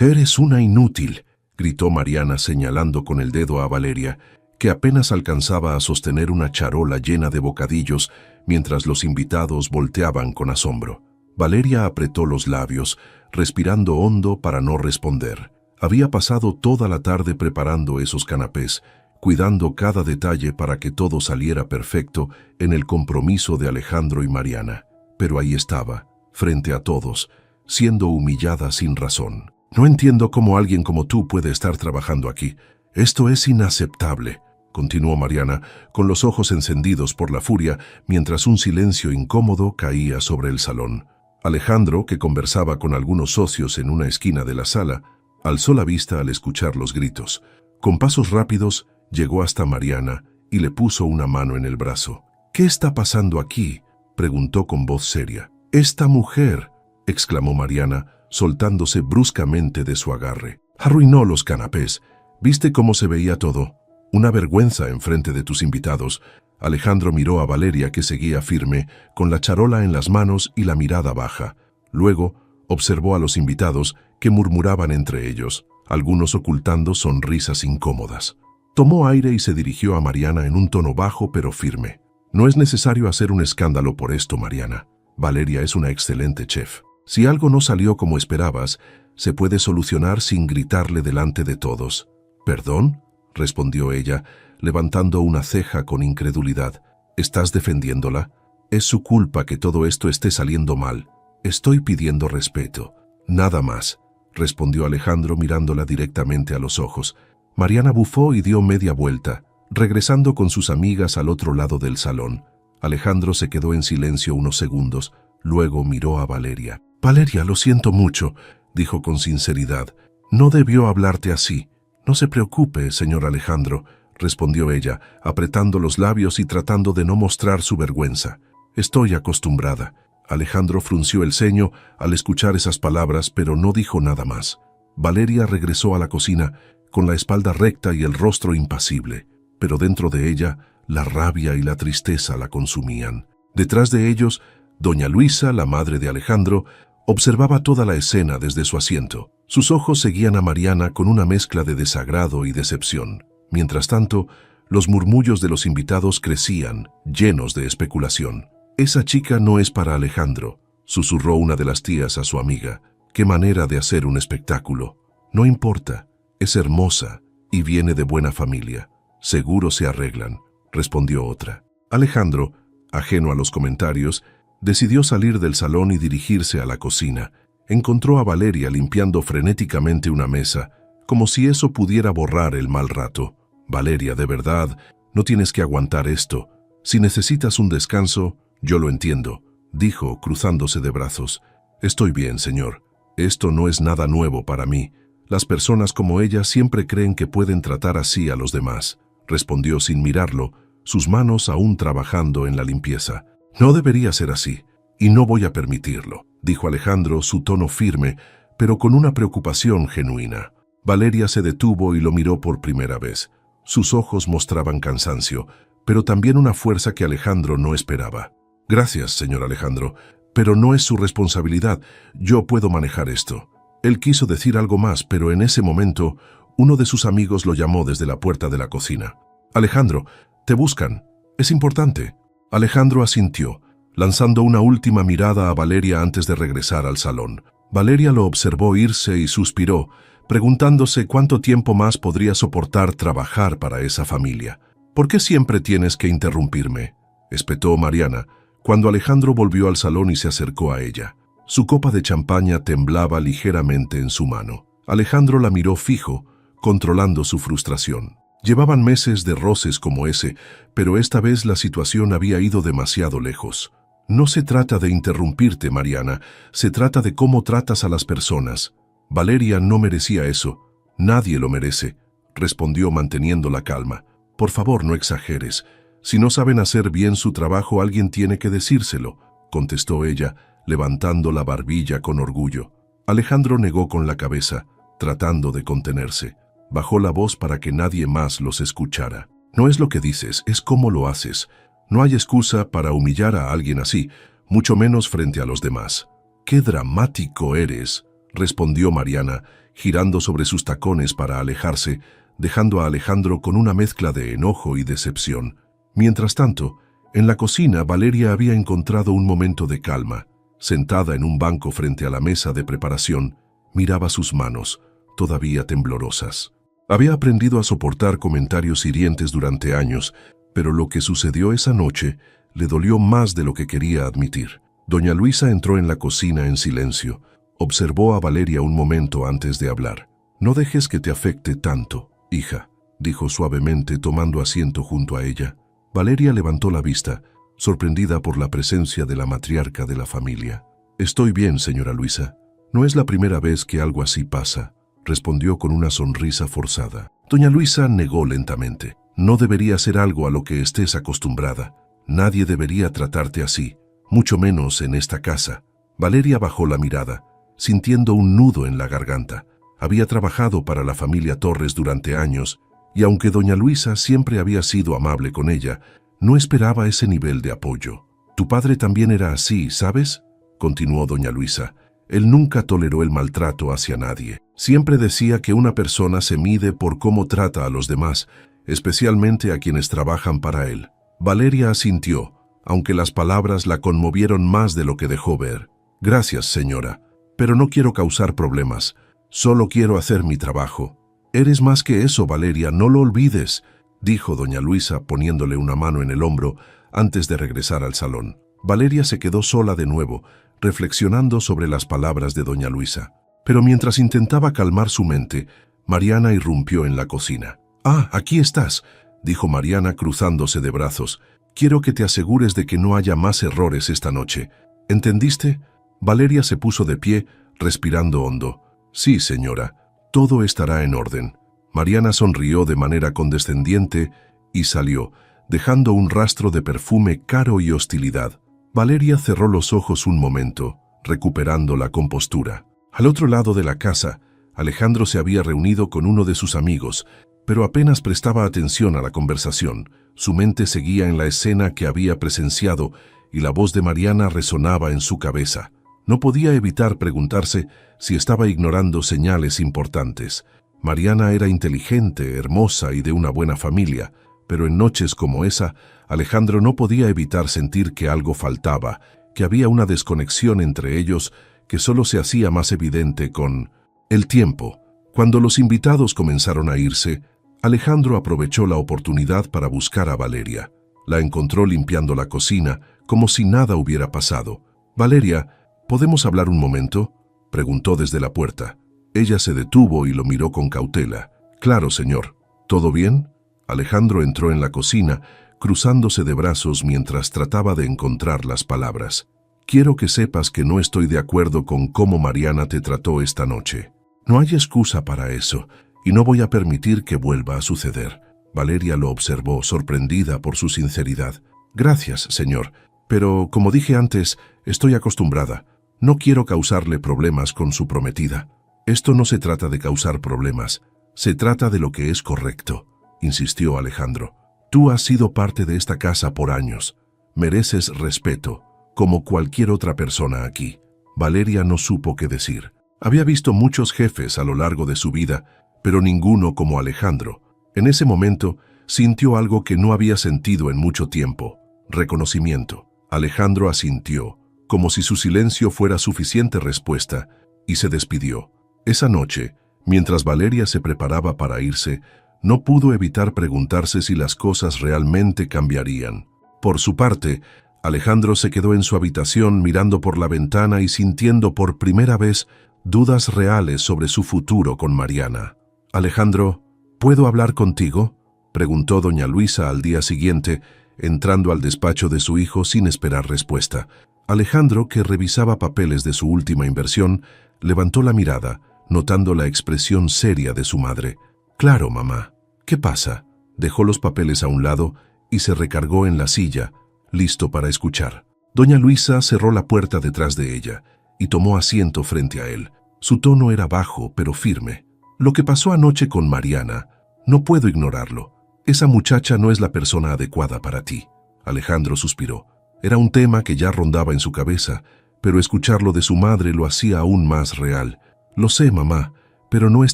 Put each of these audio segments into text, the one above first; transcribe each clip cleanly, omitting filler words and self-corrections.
«Eres una inútil», gritó Mariana señalando con el dedo a Valeria, que apenas alcanzaba a sostener una charola llena de bocadillos mientras los invitados volteaban con asombro. Valeria apretó los labios, respirando hondo para no responder. Había pasado toda la tarde preparando esos canapés, cuidando cada detalle para que todo saliera perfecto en el compromiso de Alejandro y Mariana. Pero ahí estaba, frente a todos, siendo humillada sin razón. «No entiendo cómo alguien como tú puede estar trabajando aquí. Esto es inaceptable», continuó Mariana, con los ojos encendidos por la furia, mientras un silencio incómodo caía sobre el salón. Alejandro, que conversaba con algunos socios en una esquina de la sala, alzó la vista al escuchar los gritos. Con pasos rápidos, llegó hasta Mariana y le puso una mano en el brazo. «¿Qué está pasando aquí?», preguntó con voz seria. «Esta mujer», exclamó Mariana, soltándose bruscamente de su agarre. «Arruinó los canapés. ¿Viste cómo se veía todo? Una vergüenza enfrente de tus invitados». Alejandro miró a Valeria, que seguía firme, con la charola en las manos y la mirada baja. Luego observó a los invitados, que murmuraban entre ellos, algunos ocultando sonrisas incómodas. Tomó aire y se dirigió a Mariana en un tono bajo pero firme. «No es necesario hacer un escándalo por esto, Mariana. Valeria es una excelente chef. Si algo no salió como esperabas, se puede solucionar sin gritarle delante de todos». «¿Perdón?», respondió ella, levantando una ceja con incredulidad. «¿Estás defendiéndola? Es su culpa que todo esto esté saliendo mal. Estoy pidiendo respeto». «Nada más», respondió Alejandro mirándola directamente a los ojos. Mariana bufó y dio media vuelta, regresando con sus amigas al otro lado del salón. Alejandro se quedó en silencio unos segundos, luego miró a Valeria. «Valeria, lo siento mucho», dijo con sinceridad. «No debió hablarte así». «No se preocupe, señor Alejandro», respondió ella, apretando los labios y tratando de no mostrar su vergüenza. «Estoy acostumbrada». Alejandro frunció el ceño al escuchar esas palabras, pero no dijo nada más. Valeria regresó a la cocina, con la espalda recta y el rostro impasible, pero dentro de ella la rabia y la tristeza la consumían. Detrás de ellos, doña Luisa, la madre de Alejandro, observaba toda la escena desde su asiento. Sus ojos seguían a Mariana con una mezcla de desagrado y decepción. Mientras tanto, los murmullos de los invitados crecían, llenos de especulación. «Esa chica no es para Alejandro», susurró una de las tías a su amiga. «Qué manera de hacer un espectáculo». «No importa, es hermosa y viene de buena familia. Seguro se arreglan», respondió otra. Alejandro, ajeno a los comentarios, decidió salir del salón y dirigirse a la cocina. Encontró a Valeria limpiando frenéticamente una mesa, como si eso pudiera borrar el mal rato. «Valeria, de verdad, no tienes que aguantar esto. Si necesitas un descanso, yo lo entiendo», dijo, cruzándose de brazos. «Estoy bien, señor. Esto no es nada nuevo para mí. Las personas como ella siempre creen que pueden tratar así a los demás», respondió sin mirarlo, sus manos aún trabajando en la limpieza. «No debería ser así, y no voy a permitirlo», dijo Alejandro, su tono firme, pero con una preocupación genuina. Valeria se detuvo y lo miró por primera vez. Sus ojos mostraban cansancio, pero también una fuerza que Alejandro no esperaba. «Gracias, señor Alejandro, pero no es su responsabilidad. Yo puedo manejar esto». Él quiso decir algo más, pero en ese momento, uno de sus amigos lo llamó desde la puerta de la cocina. «Alejandro, te buscan. Es importante». Alejandro asintió, lanzando una última mirada a Valeria antes de regresar al salón. Valeria lo observó irse y suspiró, preguntándose cuánto tiempo más podría soportar trabajar para esa familia. «¿Por qué siempre tienes que interrumpirme?», espetó Mariana, cuando Alejandro volvió al salón y se acercó a ella. Su copa de champaña temblaba ligeramente en su mano. Alejandro la miró fijo, controlando su frustración. Llevaban meses de roces como ese, pero esta vez la situación había ido demasiado lejos. «No se trata de interrumpirte, Mariana, se trata de cómo tratas a las personas. Valeria no merecía eso. Nadie lo merece», respondió manteniendo la calma. «Por favor, no exageres. Si no saben hacer bien su trabajo, alguien tiene que decírselo», contestó ella, levantando la barbilla con orgullo. Alejandro negó con la cabeza, tratando de contenerse. Bajó la voz para que nadie más los escuchara. «No es lo que dices, es cómo lo haces. No hay excusa para humillar a alguien así, mucho menos frente a los demás». «Qué dramático eres», respondió Mariana, girando sobre sus tacones para alejarse, dejando a Alejandro con una mezcla de enojo y decepción. Mientras tanto, en la cocina, Valeria había encontrado un momento de calma. Sentada en un banco frente a la mesa de preparación, miraba sus manos, todavía temblorosas. Había aprendido a soportar comentarios hirientes durante años, pero lo que sucedió esa noche le dolió más de lo que quería admitir. Doña Luisa entró en la cocina en silencio. Observó a Valeria un momento antes de hablar. «No dejes que te afecte tanto, hija», dijo suavemente tomando asiento junto a ella. Valeria levantó la vista, sorprendida por la presencia de la matriarca de la familia. «Estoy bien, señora Luisa. No es la primera vez que algo así pasa», respondió con una sonrisa forzada. Doña Luisa negó lentamente. «No debería ser algo a lo que estés acostumbrada. Nadie debería tratarte así, mucho menos en esta casa». Valeria bajó la mirada, sintiendo un nudo en la garganta. Había trabajado para la familia Torres durante años, y aunque doña Luisa siempre había sido amable con ella, no esperaba ese nivel de apoyo. «Tu padre también era así, ¿sabes?», continuó doña Luisa. «Él nunca toleró el maltrato hacia nadie. Siempre decía que una persona se mide por cómo trata a los demás, especialmente a quienes trabajan para él». Valeria asintió, aunque las palabras la conmovieron más de lo que dejó ver. «Gracias, señora, pero no quiero causar problemas. Solo quiero hacer mi trabajo». «Eres más que eso, Valeria, no lo olvides», dijo doña Luisa poniéndole una mano en el hombro antes de regresar al salón. Valeria se quedó sola de nuevo, reflexionando sobre las palabras de doña Luisa. Pero mientras intentaba calmar su mente, Mariana irrumpió en la cocina. «Ah, aquí estás», dijo Mariana cruzándose de brazos. «Quiero que te asegures de que no haya más errores esta noche. ¿Entendiste?». Valeria se puso de pie, respirando hondo. «Sí, señora, todo estará en orden». Mariana sonrió de manera condescendiente y salió, dejando un rastro de perfume caro y hostilidad. Valeria cerró los ojos un momento, recuperando la compostura. Al otro lado de la casa, Alejandro se había reunido con uno de sus amigos, pero apenas prestaba atención a la conversación. Su mente seguía en la escena que había presenciado y la voz de Mariana resonaba en su cabeza. No podía evitar preguntarse si estaba ignorando señales importantes. Mariana era inteligente, hermosa y de una buena familia, pero en noches como esa, Alejandro no podía evitar sentir que algo faltaba, que había una desconexión entre ellos que solo se hacía más evidente con el tiempo. Cuando los invitados comenzaron a irse, Alejandro aprovechó la oportunidad para buscar a Valeria. La encontró limpiando la cocina, como si nada hubiera pasado. «Valeria, ¿podemos hablar un momento?», preguntó desde la puerta. Ella se detuvo y lo miró con cautela. «Claro, señor. ¿Todo bien?». Alejandro entró en la cocina, cruzándose de brazos mientras trataba de encontrar las palabras. «Quiero que sepas que no estoy de acuerdo con cómo Mariana te trató esta noche. No hay excusa para eso, y no voy a permitir que vuelva a suceder». Valeria lo observó, sorprendida por su sinceridad. «Gracias, señor, pero como dije antes, estoy acostumbrada. No quiero causarle problemas con su prometida». «Esto no se trata de causar problemas, se trata de lo que es correcto», insistió Alejandro. «Tú has sido parte de esta casa por años. Mereces respeto, como cualquier otra persona aquí». Valeria no supo qué decir. Había visto muchos jefes a lo largo de su vida, pero ninguno como Alejandro. En ese momento, sintió algo que no había sentido en mucho tiempo: reconocimiento. Alejandro asintió, como si su silencio fuera suficiente respuesta, y se despidió. Esa noche, mientras Valeria se preparaba para irse, no pudo evitar preguntarse si las cosas realmente cambiarían. Por su parte, Alejandro se quedó en su habitación mirando por la ventana y sintiendo por primera vez dudas reales sobre su futuro con Mariana. «Alejandro, ¿puedo hablar contigo?», preguntó doña Luisa al día siguiente, entrando al despacho de su hijo sin esperar respuesta. Alejandro, que revisaba papeles de su última inversión, levantó la mirada, notando la expresión seria de su madre. «Claro, mamá. ¿Qué pasa?». Dejó los papeles a un lado y se recargó en la silla, listo para escuchar. Doña Luisa cerró la puerta detrás de ella y tomó asiento frente a él. Su tono era bajo, pero firme. «Lo que pasó anoche con Mariana, no puedo ignorarlo. Esa muchacha no es la persona adecuada para ti». Alejandro suspiró. Era un tema que ya rondaba en su cabeza, pero escucharlo de su madre lo hacía aún más real. Lo sé, mamá, pero no es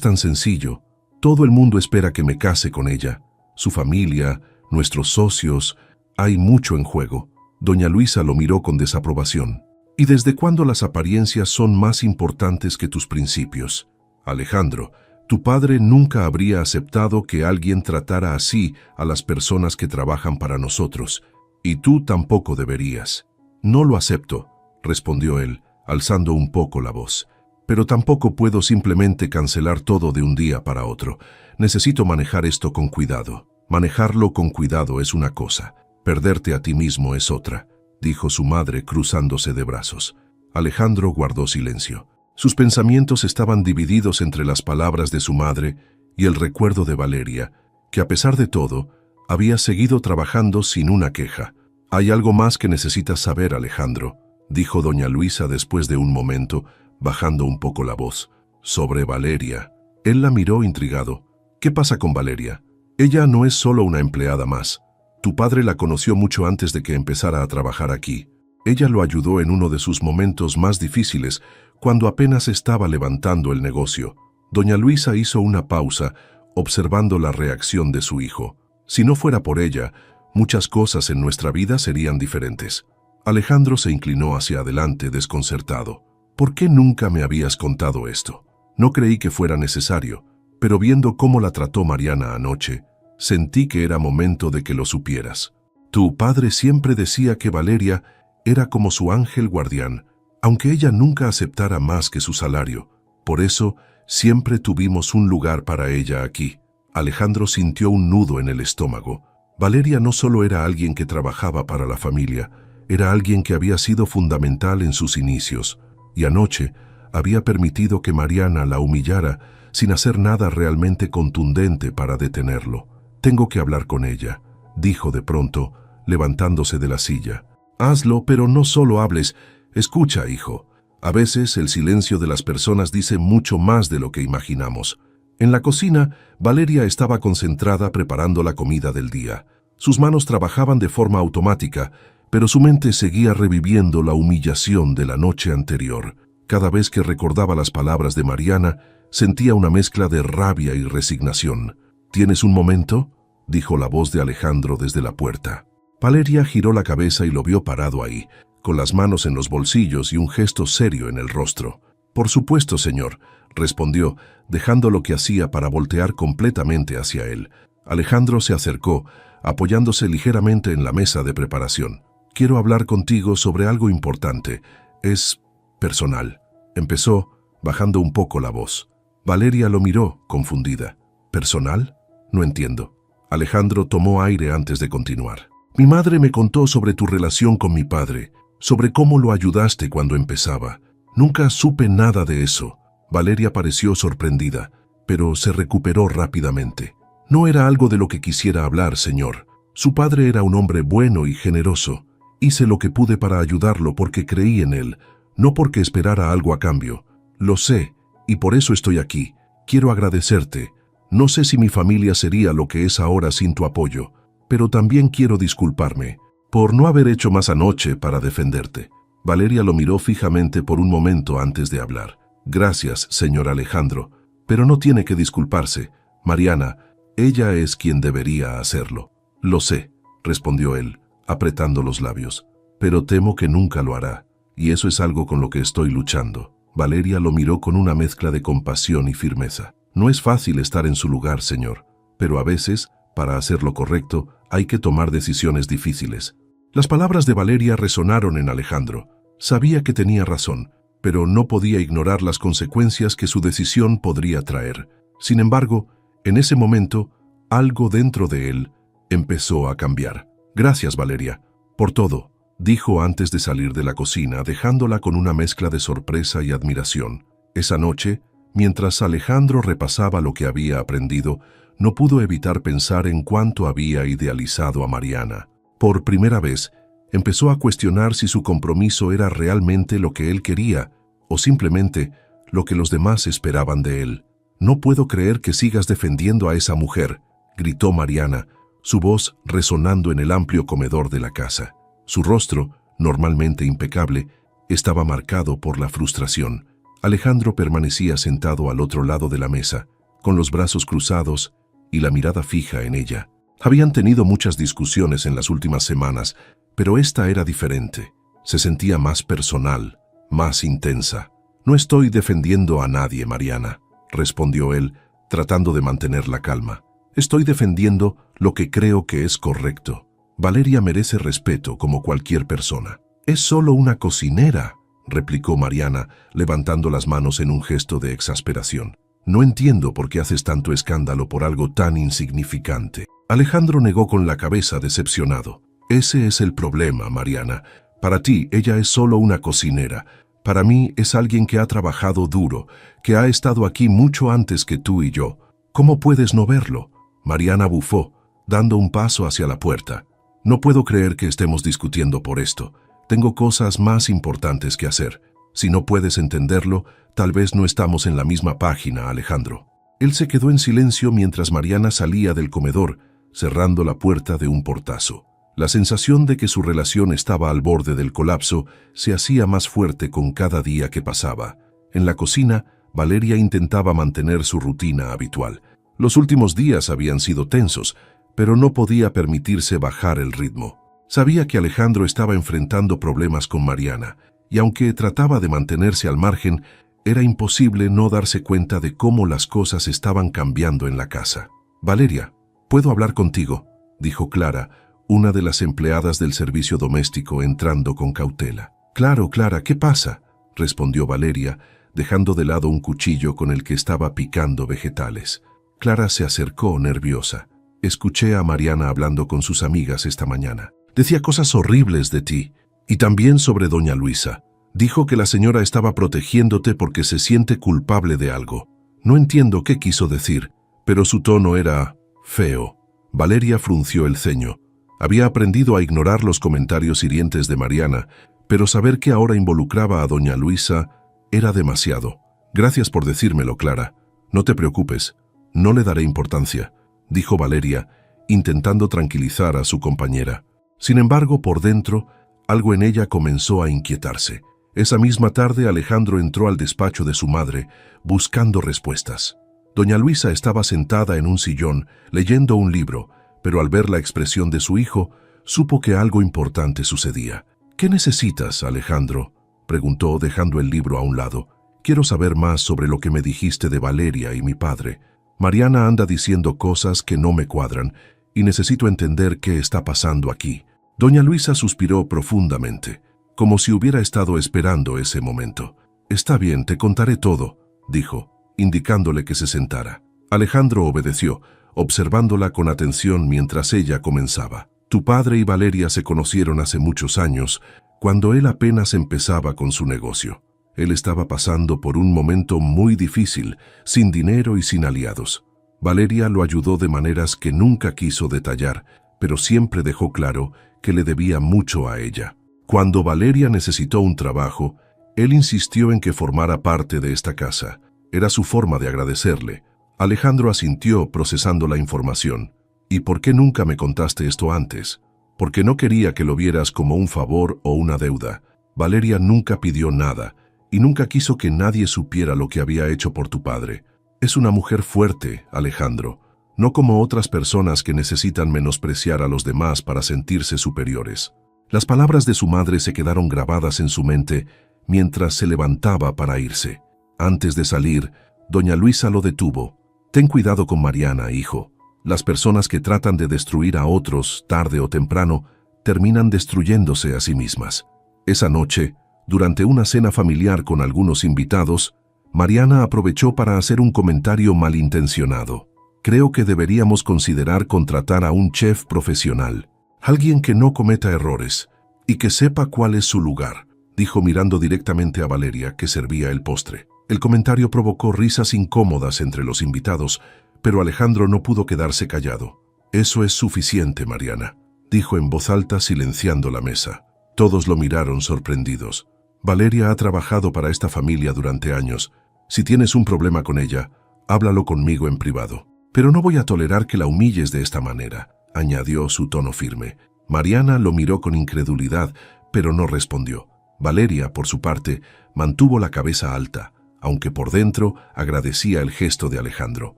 tan sencillo. Todo el mundo espera que me case con ella. Su familia, nuestros socios, hay mucho en juego. Doña Luisa lo miró con desaprobación. ¿Y desde cuándo las apariencias son más importantes que tus principios? Alejandro, tu padre nunca habría aceptado que alguien tratara así a las personas que trabajan para nosotros, y tú tampoco deberías. No lo acepto, respondió él, alzando un poco la voz. Pero tampoco puedo simplemente cancelar todo de un día para otro. Necesito manejar esto con cuidado. Manejarlo con cuidado es una cosa, perderte a ti mismo es otra, dijo su madre cruzándose de brazos. Alejandro guardó silencio. Sus pensamientos estaban divididos entre las palabras de su madre y el recuerdo de Valeria, que a pesar de todo, había seguido trabajando sin una queja. «Hay algo más que necesitas saber, Alejandro», dijo doña Luisa después de un momento, bajando un poco la voz. «Sobre Valeria». Él la miró intrigado. «¿Qué pasa con Valeria? Ella no es solo una empleada más. Tu padre la conoció mucho antes de que empezara a trabajar aquí. Ella lo ayudó en uno de sus momentos más difíciles, cuando apenas estaba levantando el negocio». Doña Luisa hizo una pausa, observando la reacción de su hijo. «Si no fuera por ella, muchas cosas en nuestra vida serían diferentes». Alejandro se inclinó hacia adelante desconcertado. «¿Por qué nunca me habías contado esto? No creí que fuera necesario, pero viendo cómo la trató Mariana anoche, sentí que era momento de que lo supieras. Tu padre siempre decía que Valeria era como su ángel guardián, aunque ella nunca aceptara más que su salario. Por eso, siempre tuvimos un lugar para ella aquí». Alejandro sintió un nudo en el estómago. Valeria no solo era alguien que trabajaba para la familia, era alguien que había sido fundamental en sus inicios, y anoche había permitido que Mariana la humillara sin hacer nada realmente contundente para detenerlo. «Tengo que hablar con ella», dijo de pronto, levantándose de la silla. «Hazlo, pero no solo hables. Escucha, hijo. A veces el silencio de las personas dice mucho más de lo que imaginamos». En la cocina, Valeria estaba concentrada preparando la comida del día. Sus manos trabajaban de forma automática, pero su mente seguía reviviendo la humillación de la noche anterior. Cada vez que recordaba las palabras de Mariana, sentía una mezcla de rabia y resignación. «¿Tienes un momento?», dijo la voz de Alejandro desde la puerta. Valeria giró la cabeza y lo vio parado ahí, con las manos en los bolsillos y un gesto serio en el rostro. «Por supuesto, señor», respondió, dejando lo que hacía para voltear completamente hacia él. Alejandro se acercó, apoyándose ligeramente en la mesa de preparación. «Quiero hablar contigo sobre algo importante. Es personal», empezó, bajando un poco la voz. Valeria lo miró, confundida. «¿Personal? No entiendo». Alejandro tomó aire antes de continuar. «Mi madre me contó sobre tu relación con mi padre, sobre cómo lo ayudaste cuando empezaba. Nunca supe nada de eso». Valeria pareció sorprendida, pero se recuperó rápidamente. «No era algo de lo que quisiera hablar, señor. Su padre era un hombre bueno y generoso. Hice lo que pude para ayudarlo porque creí en él, no porque esperara algo a cambio. Lo sé, y por eso estoy aquí. Quiero agradecerte. No sé si mi familia sería lo que es ahora sin tu apoyo, pero también quiero disculparme por no haber hecho más anoche para defenderte». Valeria lo miró fijamente por un momento antes de hablar. «Gracias, señor Alejandro, pero no tiene que disculparse. Mariana, ella es quien debería hacerlo». «Lo sé», respondió él, apretando los labios, «pero temo que nunca lo hará, y eso es algo con lo que estoy luchando». Valeria lo miró con una mezcla de compasión y firmeza. «No es fácil estar en su lugar, señor, pero a veces, para hacer lo correcto, hay que tomar decisiones difíciles». Las palabras de Valeria resonaron en Alejandro. Sabía que tenía razón, pero no podía ignorar las consecuencias que su decisión podría traer. Sin embargo, en ese momento, algo dentro de él empezó a cambiar. «Gracias, Valeria, por todo», dijo antes de salir de la cocina, dejándola con una mezcla de sorpresa y admiración. Esa noche, mientras Alejandro repasaba lo que había aprendido, no pudo evitar pensar en cuánto había idealizado a Mariana. Por primera vez, empezó a cuestionar si su compromiso era realmente lo que él quería o simplemente lo que los demás esperaban de él. «No puedo creer que sigas defendiendo a esa mujer», gritó Mariana, su voz resonando en el amplio comedor de la casa. Su rostro, normalmente impecable, estaba marcado por la frustración. Alejandro permanecía sentado al otro lado de la mesa, con los brazos cruzados y la mirada fija en ella. Habían tenido muchas discusiones en las últimas semanas, pero esta era diferente. Se sentía más personal, más intensa. «No estoy defendiendo a nadie, Mariana», respondió él, tratando de mantener la calma. «Estoy defendiendo lo que creo que es correcto. Valeria merece respeto como cualquier persona». «Es solo una cocinera», replicó Mariana, levantando las manos en un gesto de exasperación. «No entiendo por qué haces tanto escándalo por algo tan insignificante». Alejandro negó con la cabeza, decepcionado. «Ese es el problema, Mariana. Para ti, ella es solo una cocinera. Para mí, es alguien que ha trabajado duro, que ha estado aquí mucho antes que tú y yo. ¿Cómo puedes no verlo?». Mariana bufó, dando un paso hacia la puerta. «No puedo creer que estemos discutiendo por esto. Tengo cosas más importantes que hacer. Si no puedes entenderlo, tal vez no estamos en la misma página, Alejandro». Él se quedó en silencio mientras Mariana salía del comedor, cerrando la puerta de un portazo. La sensación de que su relación estaba al borde del colapso se hacía más fuerte con cada día que pasaba. En la cocina, Valeria intentaba mantener su rutina habitual. Los últimos días habían sido tensos, pero no podía permitirse bajar el ritmo. Sabía que Alejandro estaba enfrentando problemas con Mariana, y aunque trataba de mantenerse al margen, era imposible no darse cuenta de cómo las cosas estaban cambiando en la casa. «Valeria, ¿puedo hablar contigo?», dijo Clara, una de las empleadas del servicio doméstico, entrando con cautela. «Claro, Clara, ¿qué pasa?», respondió Valeria, dejando de lado un cuchillo con el que estaba picando vegetales. Clara se acercó nerviosa. «Escuché a Mariana hablando con sus amigas esta mañana. Decía cosas horribles de ti, y también sobre doña Luisa. Dijo que la señora estaba protegiéndote porque se siente culpable de algo. No entiendo qué quiso decir, pero su tono era feo». Valeria frunció el ceño. Había aprendido a ignorar los comentarios hirientes de Mariana, pero saber que ahora involucraba a doña Luisa era demasiado. «Gracias por decírmelo, Clara. No te preocupes, no le daré importancia», dijo Valeria, intentando tranquilizar a su compañera. Sin embargo, por dentro, algo en ella comenzó a inquietarse. Esa misma tarde, Alejandro entró al despacho de su madre, buscando respuestas. Doña Luisa estaba sentada en un sillón, leyendo un libro, pero al ver la expresión de su hijo, supo que algo importante sucedía. «¿Qué necesitas, Alejandro?», preguntó, dejando el libro a un lado. «Quiero saber más sobre lo que me dijiste de Valeria y mi padre. Mariana anda diciendo cosas que no me cuadran y necesito entender qué está pasando aquí». Doña Luisa suspiró profundamente, como si hubiera estado esperando ese momento. «Está bien, te contaré todo», dijo, indicándole que se sentara. Alejandro obedeció, observándola con atención mientras ella comenzaba. «Tu padre y Valeria se conocieron hace muchos años, cuando él apenas empezaba con su negocio. Él estaba pasando por un momento muy difícil, sin dinero y sin aliados. Valeria lo ayudó de maneras que nunca quiso detallar, pero siempre dejó claro que le debía mucho a ella. Cuando Valeria necesitó un trabajo, él insistió en que formara parte de esta casa. Era su forma de agradecerle». Alejandro asintió, procesando la información. «¿Y por qué nunca me contaste esto antes?». «Porque no quería que lo vieras como un favor o una deuda. Valeria nunca pidió nada, y nunca quiso que nadie supiera lo que había hecho por tu padre. Es una mujer fuerte, Alejandro, no como otras personas que necesitan menospreciar a los demás para sentirse superiores». Las palabras de su madre se quedaron grabadas en su mente mientras se levantaba para irse. Antes de salir, doña Luisa lo detuvo. «Ten cuidado con Mariana, hijo. Las personas que tratan de destruir a otros, tarde o temprano, terminan destruyéndose a sí mismas». Esa noche, durante una cena familiar con algunos invitados, Mariana aprovechó para hacer un comentario malintencionado. «Creo que deberíamos considerar contratar a un chef profesional, alguien que no cometa errores y que sepa cuál es su lugar», dijo mirando directamente a Valeria, que servía el postre. El comentario provocó risas incómodas entre los invitados, pero Alejandro no pudo quedarse callado. «Eso es suficiente, Mariana», dijo en voz alta, silenciando la mesa. Todos lo miraron sorprendidos. «Valeria ha trabajado para esta familia durante años. Si tienes un problema con ella, háblalo conmigo en privado. Pero no voy a tolerar que la humilles de esta manera», añadió su tono firme. Mariana lo miró con incredulidad, pero no respondió. Valeria, por su parte, mantuvo la cabeza alta, aunque por dentro agradecía el gesto de Alejandro.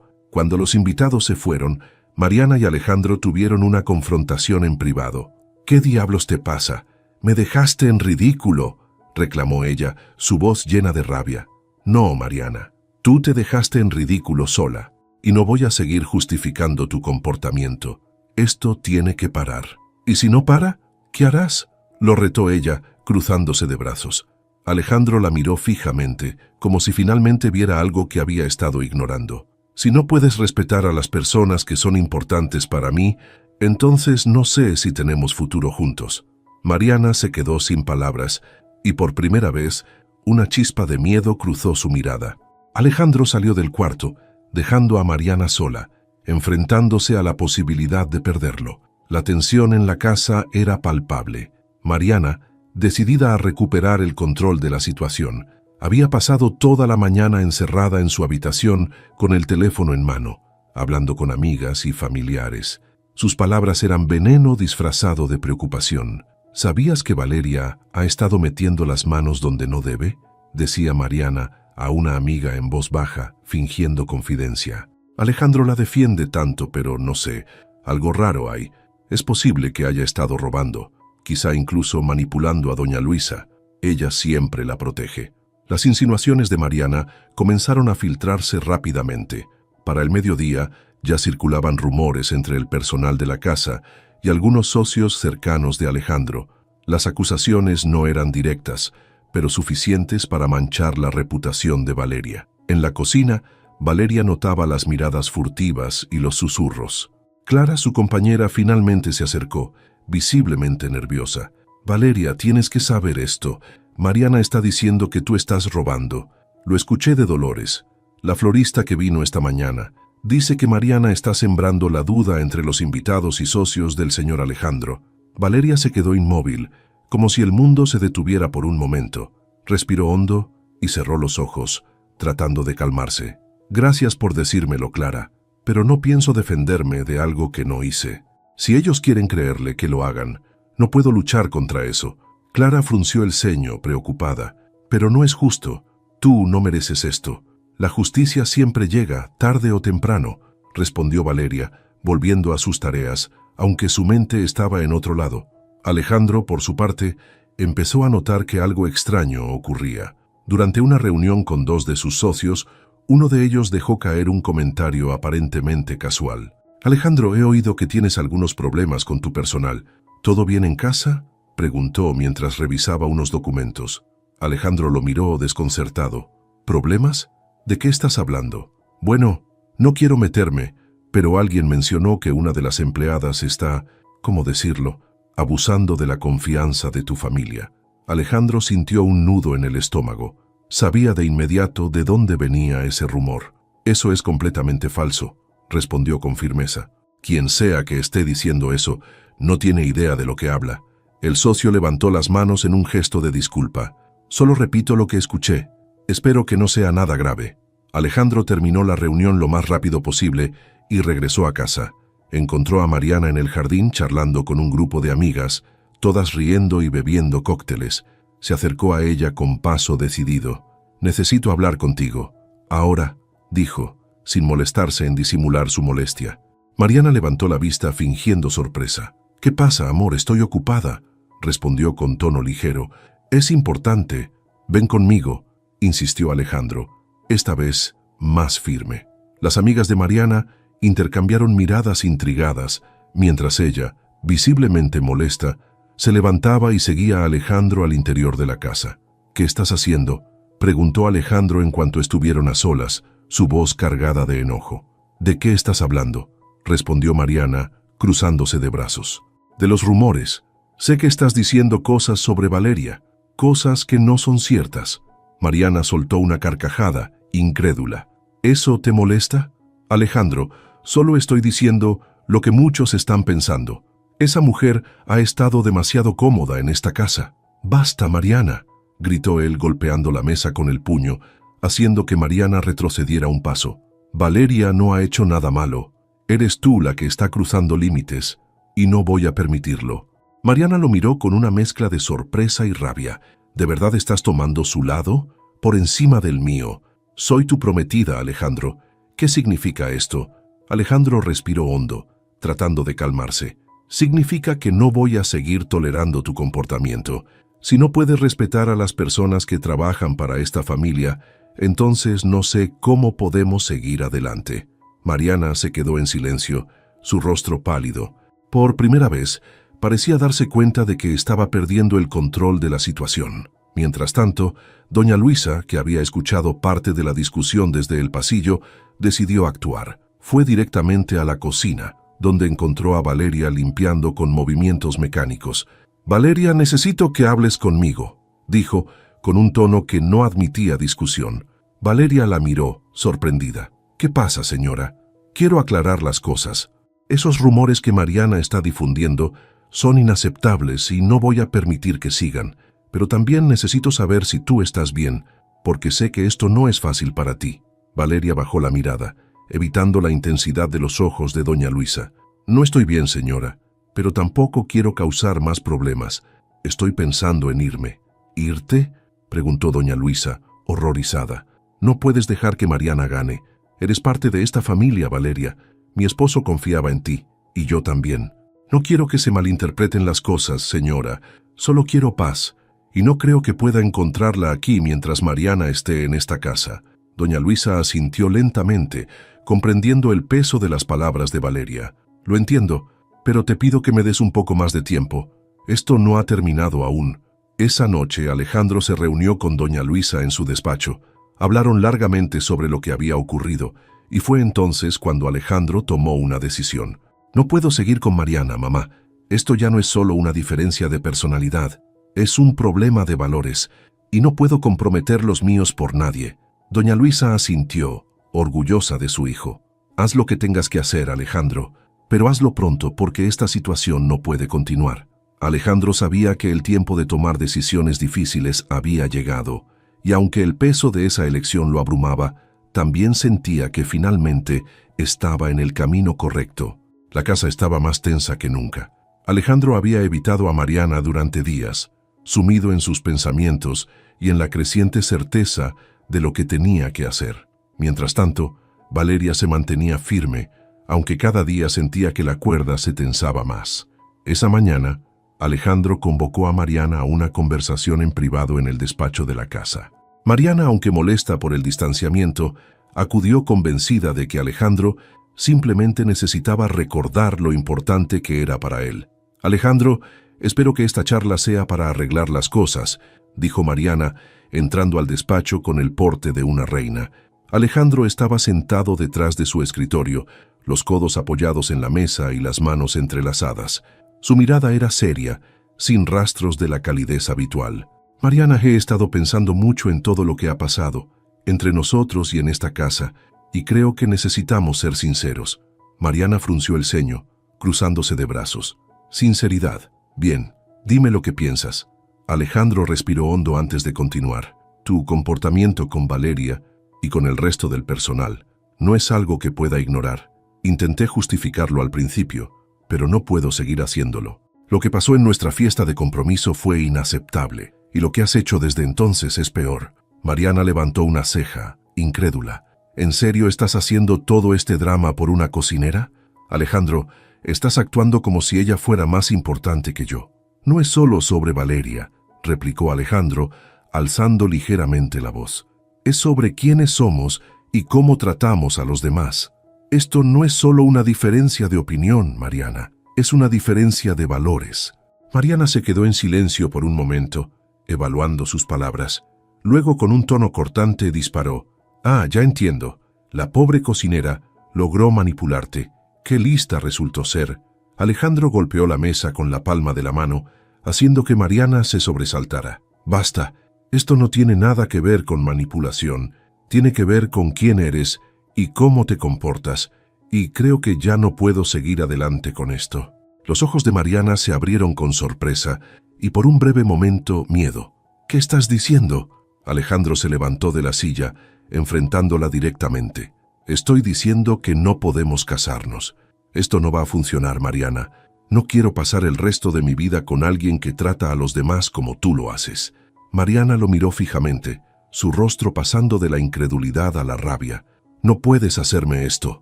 Cuando los invitados se fueron, Mariana y Alejandro tuvieron una confrontación en privado. «¿Qué diablos te pasa? Me dejaste en ridículo», reclamó ella, su voz llena de rabia. «No, Mariana, tú te dejaste en ridículo sola, y no voy a seguir justificando tu comportamiento. Esto tiene que parar. ¿Y si no para? ¿Qué harás?», lo retó ella, cruzándose de brazos. Alejandro la miró fijamente, como si finalmente viera algo que había estado ignorando. «Si no puedes respetar a las personas que son importantes para mí, entonces no sé si tenemos futuro juntos». Mariana se quedó sin palabras, y por primera vez, una chispa de miedo cruzó su mirada. Alejandro salió del cuarto, dejando a Mariana sola, enfrentándose a la posibilidad de perderlo. La tensión en la casa era palpable. Mariana, decidida a recuperar el control de la situación, había pasado toda la mañana encerrada en su habitación con el teléfono en mano, hablando con amigas y familiares. Sus palabras eran veneno disfrazado de preocupación. «¿Sabías que Valeria ha estado metiendo las manos donde no debe?», decía Mariana a una amiga en voz baja, fingiendo confidencia. «Alejandro la defiende tanto, pero no sé, algo raro hay. Es posible que haya estado robando, quizá incluso manipulando a doña Luisa. Ella siempre la protege». Las insinuaciones de Mariana comenzaron a filtrarse rápidamente. Para el mediodía ya circulaban rumores entre el personal de la casa y algunos socios cercanos de Alejandro. Las acusaciones no eran directas, pero suficientes para manchar la reputación de Valeria. En la cocina, Valeria notaba las miradas furtivas y los susurros. Clara, su compañera, finalmente se acercó, visiblemente nerviosa. «Valeria, tienes que saber esto. Mariana está diciendo que tú estás robando. Lo escuché de Dolores, la florista que vino esta mañana. Dice que Mariana está sembrando la duda entre los invitados y socios del señor Alejandro». Valeria se quedó inmóvil, como si el mundo se detuviera por un momento. Respiró hondo y cerró los ojos, tratando de calmarse. «Gracias por decírmelo, Clara, pero no pienso defenderme de algo que no hice. Si ellos quieren creerle, que lo hagan. No puedo luchar contra eso». Clara frunció el ceño, preocupada. «Pero no es justo. Tú no mereces esto. La justicia siempre llega, tarde o temprano», respondió Valeria, volviendo a sus tareas, aunque su mente estaba en otro lado. Alejandro, por su parte, empezó a notar que algo extraño ocurría. Durante una reunión con dos de sus socios, uno de ellos dejó caer un comentario aparentemente casual. «Alejandro, he oído que tienes algunos problemas con tu personal. ¿Todo bien en casa?», preguntó mientras revisaba unos documentos. Alejandro lo miró desconcertado. «¿Problemas? ¿De qué estás hablando?». «Bueno, no quiero meterme, pero alguien mencionó que una de las empleadas está, ¿cómo decirlo?, abusando de la confianza de tu familia». Alejandro sintió un nudo en el estómago. Sabía de inmediato de dónde venía ese rumor. «Eso es completamente falso», respondió con firmeza. «Quien sea que esté diciendo eso, no tiene idea de lo que habla». El socio levantó las manos en un gesto de disculpa. «Solo repito lo que escuché. Espero que no sea nada grave». Alejandro terminó la reunión lo más rápido posible y regresó a casa. Encontró a Mariana en el jardín charlando con un grupo de amigas, todas riendo y bebiendo cócteles. Se acercó a ella con paso decidido. «Necesito hablar contigo». «Ahora», dijo, sin molestarse en disimular su molestia. Mariana levantó la vista fingiendo sorpresa. «¿Qué pasa, amor? Estoy ocupada», respondió con tono ligero. «Es importante. Ven conmigo», insistió Alejandro, esta vez más firme. Las amigas de Mariana intercambiaron miradas intrigadas, mientras ella, visiblemente molesta, se levantaba y seguía a Alejandro al interior de la casa. «¿Qué estás haciendo?», preguntó Alejandro en cuanto estuvieron a solas, su voz cargada de enojo. «¿De qué estás hablando?», respondió Mariana, cruzándose de brazos. «De los rumores. Sé que estás diciendo cosas sobre Valeria, cosas que no son ciertas». Mariana soltó una carcajada, incrédula. «¿Eso te molesta?». «Alejandro, solo estoy diciendo lo que muchos están pensando. Esa mujer ha estado demasiado cómoda en esta casa». «Basta, Mariana», gritó él golpeando la mesa con el puño, haciendo que Mariana retrocediera un paso. «Valeria no ha hecho nada malo. Eres tú la que está cruzando límites, y no voy a permitirlo». Mariana lo miró con una mezcla de sorpresa y rabia. «¿De verdad estás tomando su lado? Por encima del mío». Soy tu prometida, Alejandro. ¿Qué significa esto? Alejandro respiró hondo, tratando de calmarse. Significa que no voy a seguir tolerando tu comportamiento. Si no puedes respetar a las personas que trabajan para esta familia, entonces no sé cómo podemos seguir adelante. Mariana se quedó en silencio, su rostro pálido. Por primera vez, parecía darse cuenta de que estaba perdiendo el control de la situación. Mientras tanto, doña Luisa, que había escuchado parte de la discusión desde el pasillo, decidió actuar. Fue directamente a la cocina, donde encontró a Valeria limpiando con movimientos mecánicos. «Valeria, necesito que hables conmigo», dijo, con un tono que no admitía discusión. Valeria la miró, sorprendida. «¿Qué pasa, señora? Quiero aclarar las cosas. Esos rumores que Mariana está difundiendo son inaceptables y no voy a permitir que sigan. Pero también necesito saber si tú estás bien, porque sé que esto no es fácil para ti». Valeria bajó la mirada, evitando la intensidad de los ojos de doña Luisa. «No estoy bien, señora, pero tampoco quiero causar más problemas. Estoy pensando en irme». «¿Irte?», preguntó doña Luisa, horrorizada. «No puedes dejar que Mariana gane. Eres parte de esta familia, Valeria. Mi esposo confiaba en ti, y yo también. No quiero que se malinterpreten las cosas, señora. Solo quiero paz, y no creo que pueda encontrarla aquí mientras Mariana esté en esta casa». Doña Luisa asintió lentamente, comprendiendo el peso de las palabras de Valeria. «Lo entiendo, pero te pido que me des un poco más de tiempo. Esto no ha terminado aún». Esa noche Alejandro se reunió con doña Luisa en su despacho. Hablaron largamente sobre lo que había ocurrido, y fue entonces cuando Alejandro tomó una decisión. «No puedo seguir con Mariana, mamá. Esto ya no es solo una diferencia de personalidad. Es un problema de valores, y no puedo comprometer los míos por nadie». Doña Luisa asintió, orgullosa de su hijo. «Haz lo que tengas que hacer, Alejandro, pero hazlo pronto porque esta situación no puede continuar». Alejandro sabía que el tiempo de tomar decisiones difíciles había llegado, y aunque el peso de esa elección lo abrumaba, también sentía que finalmente estaba en el camino correcto. La casa estaba más tensa que nunca. Alejandro había evitado a Mariana durante días, sumido en sus pensamientos y en la creciente certeza de lo que tenía que hacer. Mientras tanto, Valeria se mantenía firme, aunque cada día sentía que la cuerda se tensaba más. Esa mañana, Alejandro convocó a Mariana a una conversación en privado en el despacho de la casa. Mariana, aunque molesta por el distanciamiento, acudió convencida de que Alejandro simplemente necesitaba recordar lo importante que era para él. «Alejandro, espero que esta charla sea para arreglar las cosas», dijo Mariana, entrando al despacho con el porte de una reina. Alejandro estaba sentado detrás de su escritorio, los codos apoyados en la mesa y las manos entrelazadas. Su mirada era seria, sin rastros de la calidez habitual. «Mariana, he estado pensando mucho en todo lo que ha pasado, entre nosotros y en esta casa, y creo que necesitamos ser sinceros». Mariana frunció el ceño, cruzándose de brazos. «Sinceridad. Bien, dime lo que piensas». Alejandro respiró hondo antes de continuar. «Tu comportamiento con Valeria y con el resto del personal no es algo que pueda ignorar. Intenté justificarlo al principio, pero no puedo seguir haciéndolo. Lo que pasó en nuestra fiesta de compromiso fue inaceptable, y lo que has hecho desde entonces es peor». Mariana levantó una ceja, incrédula. «¿En serio estás haciendo todo este drama por una cocinera? Alejandro, estás actuando como si ella fuera más importante que yo». «No es solo sobre Valeria», replicó Alejandro, alzando ligeramente la voz. «Es sobre quiénes somos y cómo tratamos a los demás. Esto no es solo una diferencia de opinión, Mariana, es una diferencia de valores». Mariana se quedó en silencio por un momento, evaluando sus palabras. Luego, con un tono cortante, disparó. «Ah, ya entiendo. La pobre cocinera logró manipularte. Qué lista resultó ser». Alejandro golpeó la mesa con la palma de la mano, haciendo que Mariana se sobresaltara. «Basta. Esto no tiene nada que ver con manipulación. Tiene que ver con quién eres y cómo te comportas, y creo que ya no puedo seguir adelante con esto». Los ojos de Mariana se abrieron con sorpresa y por un breve momento miedo. «¿Qué estás diciendo?». Alejandro se levantó de la silla, enfrentándola directamente. «Estoy diciendo que no podemos casarnos. Esto no va a funcionar, Mariana. No quiero pasar el resto de mi vida con alguien que trata a los demás como tú lo haces». Mariana lo miró fijamente, su rostro pasando de la incredulidad a la rabia. «No puedes hacerme esto»,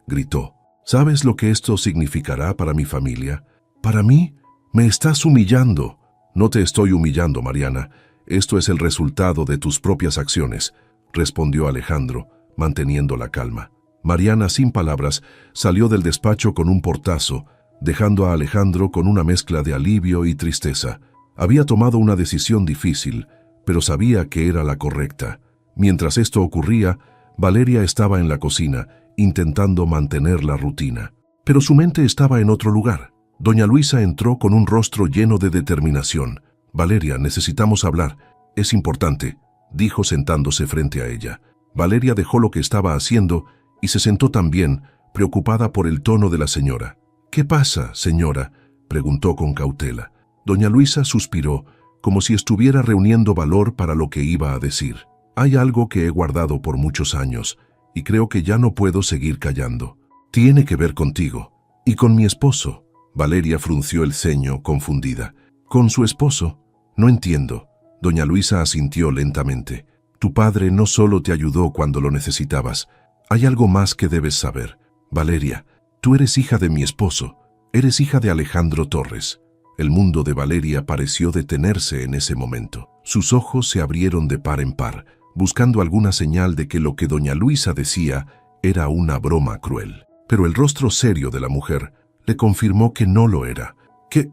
gritó. «¿Sabes lo que esto significará para mi familia? ¿Para mí? Me estás humillando». «No te estoy humillando, Mariana. Esto es el resultado de tus propias acciones», respondió Alejandro, manteniendo la calma. Mariana, sin palabras, salió del despacho con un portazo, dejando a Alejandro con una mezcla de alivio y tristeza. Había tomado una decisión difícil, pero sabía que era la correcta. Mientras esto ocurría, Valeria estaba en la cocina, intentando mantener la rutina. Pero su mente estaba en otro lugar. Doña Luisa entró con un rostro lleno de determinación. «Valeria, necesitamos hablar. Es importante», dijo sentándose frente a ella. Valeria dejó lo que estaba haciendo y se sentó también, preocupada por el tono de la señora. «¿Qué pasa, señora?», preguntó con cautela. Doña Luisa suspiró, como si estuviera reuniendo valor para lo que iba a decir. «Hay algo que he guardado por muchos años, y creo que ya no puedo seguir callando. Tiene que ver contigo y con mi esposo». Valeria frunció el ceño, confundida. «¿Con su esposo? No entiendo». Doña Luisa asintió lentamente. «Tu padre no solo te ayudó cuando lo necesitabas. Hay algo más que debes saber. Valeria, tú eres hija de mi esposo. Eres hija de Alejandro Torres». El mundo de Valeria pareció detenerse en ese momento. Sus ojos se abrieron de par en par, buscando alguna señal de que lo que doña Luisa decía era una broma cruel. Pero el rostro serio de la mujer le confirmó que no lo era. ¿Qué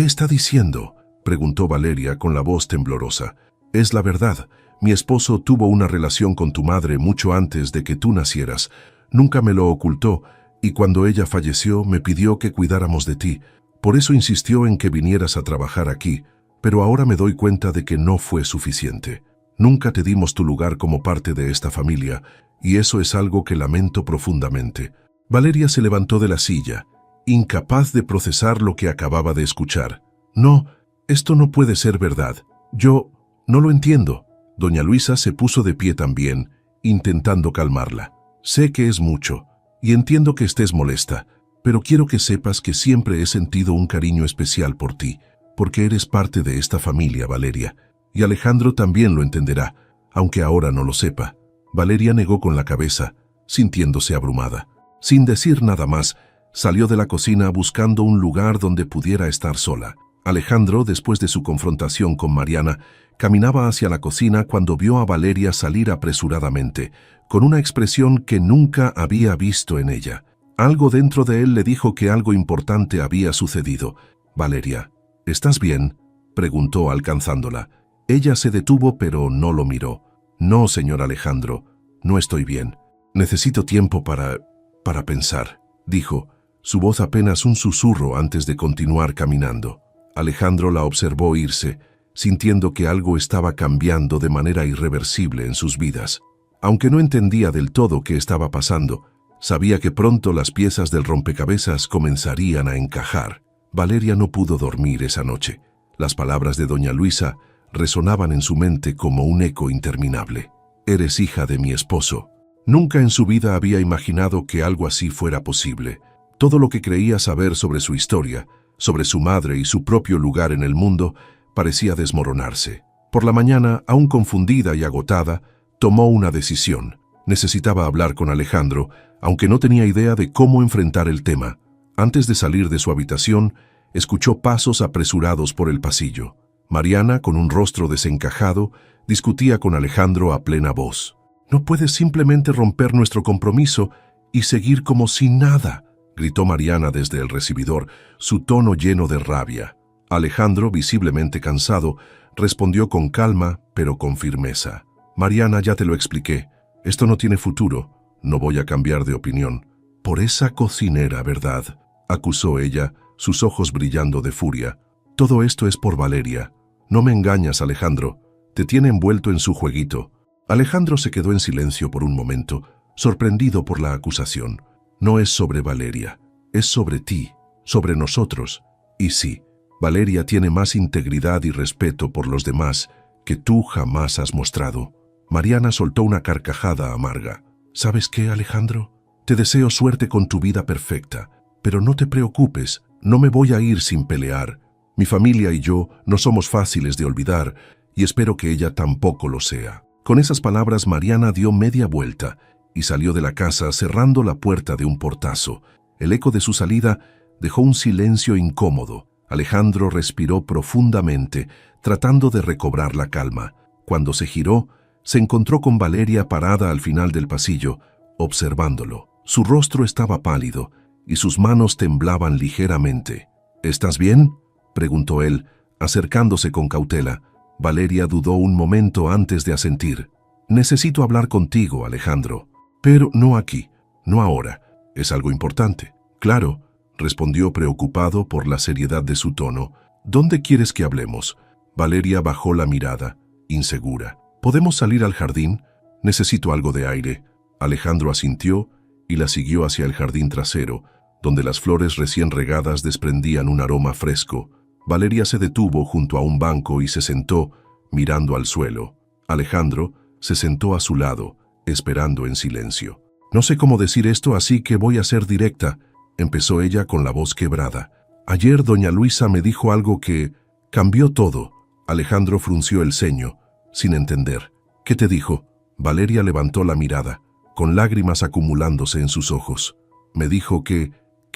está diciendo?», preguntó Valeria con la voz temblorosa. «Es la verdad. Mi esposo tuvo una relación con tu madre mucho antes de que tú nacieras. Nunca me lo ocultó, y cuando ella falleció me pidió que cuidáramos de ti. Por eso insistió en que vinieras a trabajar aquí, pero ahora me doy cuenta de que no fue suficiente. Nunca te dimos tu lugar como parte de esta familia, y eso es algo que lamento profundamente». Valeria se levantó de la silla, incapaz de procesar lo que acababa de escuchar. «No, esto no puede ser verdad. Yo no lo entiendo». Doña Luisa se puso de pie también, intentando calmarla. «Sé que es mucho, y entiendo que estés molesta, pero quiero que sepas que siempre he sentido un cariño especial por ti, porque eres parte de esta familia, Valeria. Y Alejandro también lo entenderá, aunque ahora no lo sepa». Valeria negó con la cabeza, sintiéndose abrumada. Sin decir nada más, salió de la cocina buscando un lugar donde pudiera estar sola. Alejandro, después de su confrontación con Mariana, caminaba hacia la cocina cuando vio a Valeria salir apresuradamente, con una expresión que nunca había visto en ella. Algo dentro de él le dijo que algo importante había sucedido. «Valeria, ¿estás bien?», preguntó alcanzándola. Ella se detuvo pero no lo miró. «No, señor Alejandro, no estoy bien. Necesito tiempo para pensar», dijo, su voz apenas un susurro antes de continuar caminando. Alejandro la observó irse, sintiendo que algo estaba cambiando de manera irreversible en sus vidas. Aunque no entendía del todo qué estaba pasando, sabía que pronto las piezas del rompecabezas comenzarían a encajar. Valeria no pudo dormir esa noche. Las palabras de doña Luisa resonaban en su mente como un eco interminable. «Eres hija de mi esposo». Nunca en su vida había imaginado que algo así fuera posible. Todo lo que creía saber sobre su historia, sobre su madre y su propio lugar en el mundo, parecía desmoronarse. Por la mañana, aún confundida y agotada, tomó una decisión. Necesitaba hablar con Alejandro, aunque no tenía idea de cómo enfrentar el tema. Antes de salir de su habitación, escuchó pasos apresurados por el pasillo. Mariana, con un rostro desencajado, discutía con Alejandro a plena voz. «No puedes simplemente romper nuestro compromiso y seguir como si nada», gritó Mariana desde el recibidor, su tono lleno de rabia. Alejandro, visiblemente cansado, respondió con calma, pero con firmeza. «Mariana, ya te lo expliqué. Esto no tiene futuro. No voy a cambiar de opinión». «Por esa cocinera, ¿verdad?», acusó ella, sus ojos brillando de furia. «Todo esto es por Valeria. No me engañas, Alejandro. Te tiene envuelto en su jueguito». Alejandro se quedó en silencio por un momento, sorprendido por la acusación. «No es sobre Valeria, es sobre ti, sobre nosotros. Y sí, Valeria tiene más integridad y respeto por los demás que tú jamás has mostrado». Mariana soltó una carcajada amarga. «¿Sabes qué, Alejandro? Te deseo suerte con tu vida perfecta, pero no te preocupes, no me voy a ir sin pelear. Mi familia y yo no somos fáciles de olvidar y espero que ella tampoco lo sea». Con esas palabras, Mariana dio media vuelta y salió de la casa cerrando la puerta de un portazo. El eco de su salida dejó un silencio incómodo. Alejandro respiró profundamente, tratando de recobrar la calma. Cuando se giró, se encontró con Valeria parada al final del pasillo, observándolo. Su rostro estaba pálido y sus manos temblaban ligeramente. ¿Estás bien?, preguntó él, acercándose con cautela. Valeria dudó un momento antes de asentir. Necesito hablar contigo, Alejandro. Pero no aquí, no ahora. Es algo importante. Claro, respondió preocupado por la seriedad de su tono. ¿Dónde quieres que hablemos? Valeria bajó la mirada, insegura. ¿Podemos salir al jardín? Necesito algo de aire. Alejandro asintió y la siguió hacia el jardín trasero, donde las flores recién regadas desprendían un aroma fresco. Valeria se detuvo junto a un banco y se sentó, mirando al suelo. Alejandro se sentó a su lado, esperando en silencio. No sé cómo decir esto, así que voy a ser directa, empezó ella con la voz quebrada. Ayer doña Luisa me dijo algo que cambió todo. Alejandro frunció el ceño, sin entender. ¿Qué te dijo? Valeria levantó la mirada, con lágrimas acumulándose en sus ojos. Me dijo que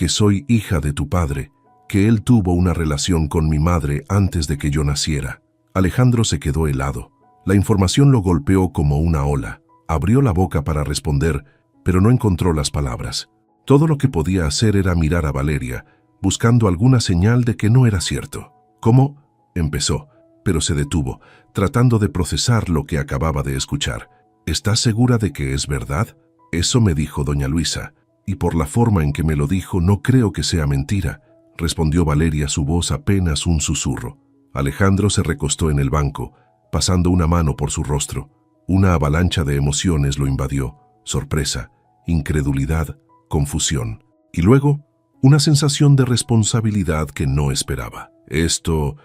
soy hija de tu padre, que él tuvo una relación con mi madre antes de que yo naciera. Alejandro se quedó helado. La información lo golpeó como una ola. Abrió la boca para responder, pero no encontró las palabras. Todo lo que podía hacer era mirar a Valeria, buscando alguna señal de que no era cierto. ¿Cómo? Empezó, pero se detuvo, tratando de procesar lo que acababa de escuchar. ¿Estás segura de que es verdad? Eso me dijo doña Luisa, y por la forma en que me lo dijo no creo que sea mentira, respondió Valeria, su voz apenas un susurro. Alejandro se recostó en el banco, pasando una mano por su rostro. Una avalancha de emociones lo invadió: sorpresa, incredulidad, confusión, y luego una sensación de responsabilidad que no esperaba. Esto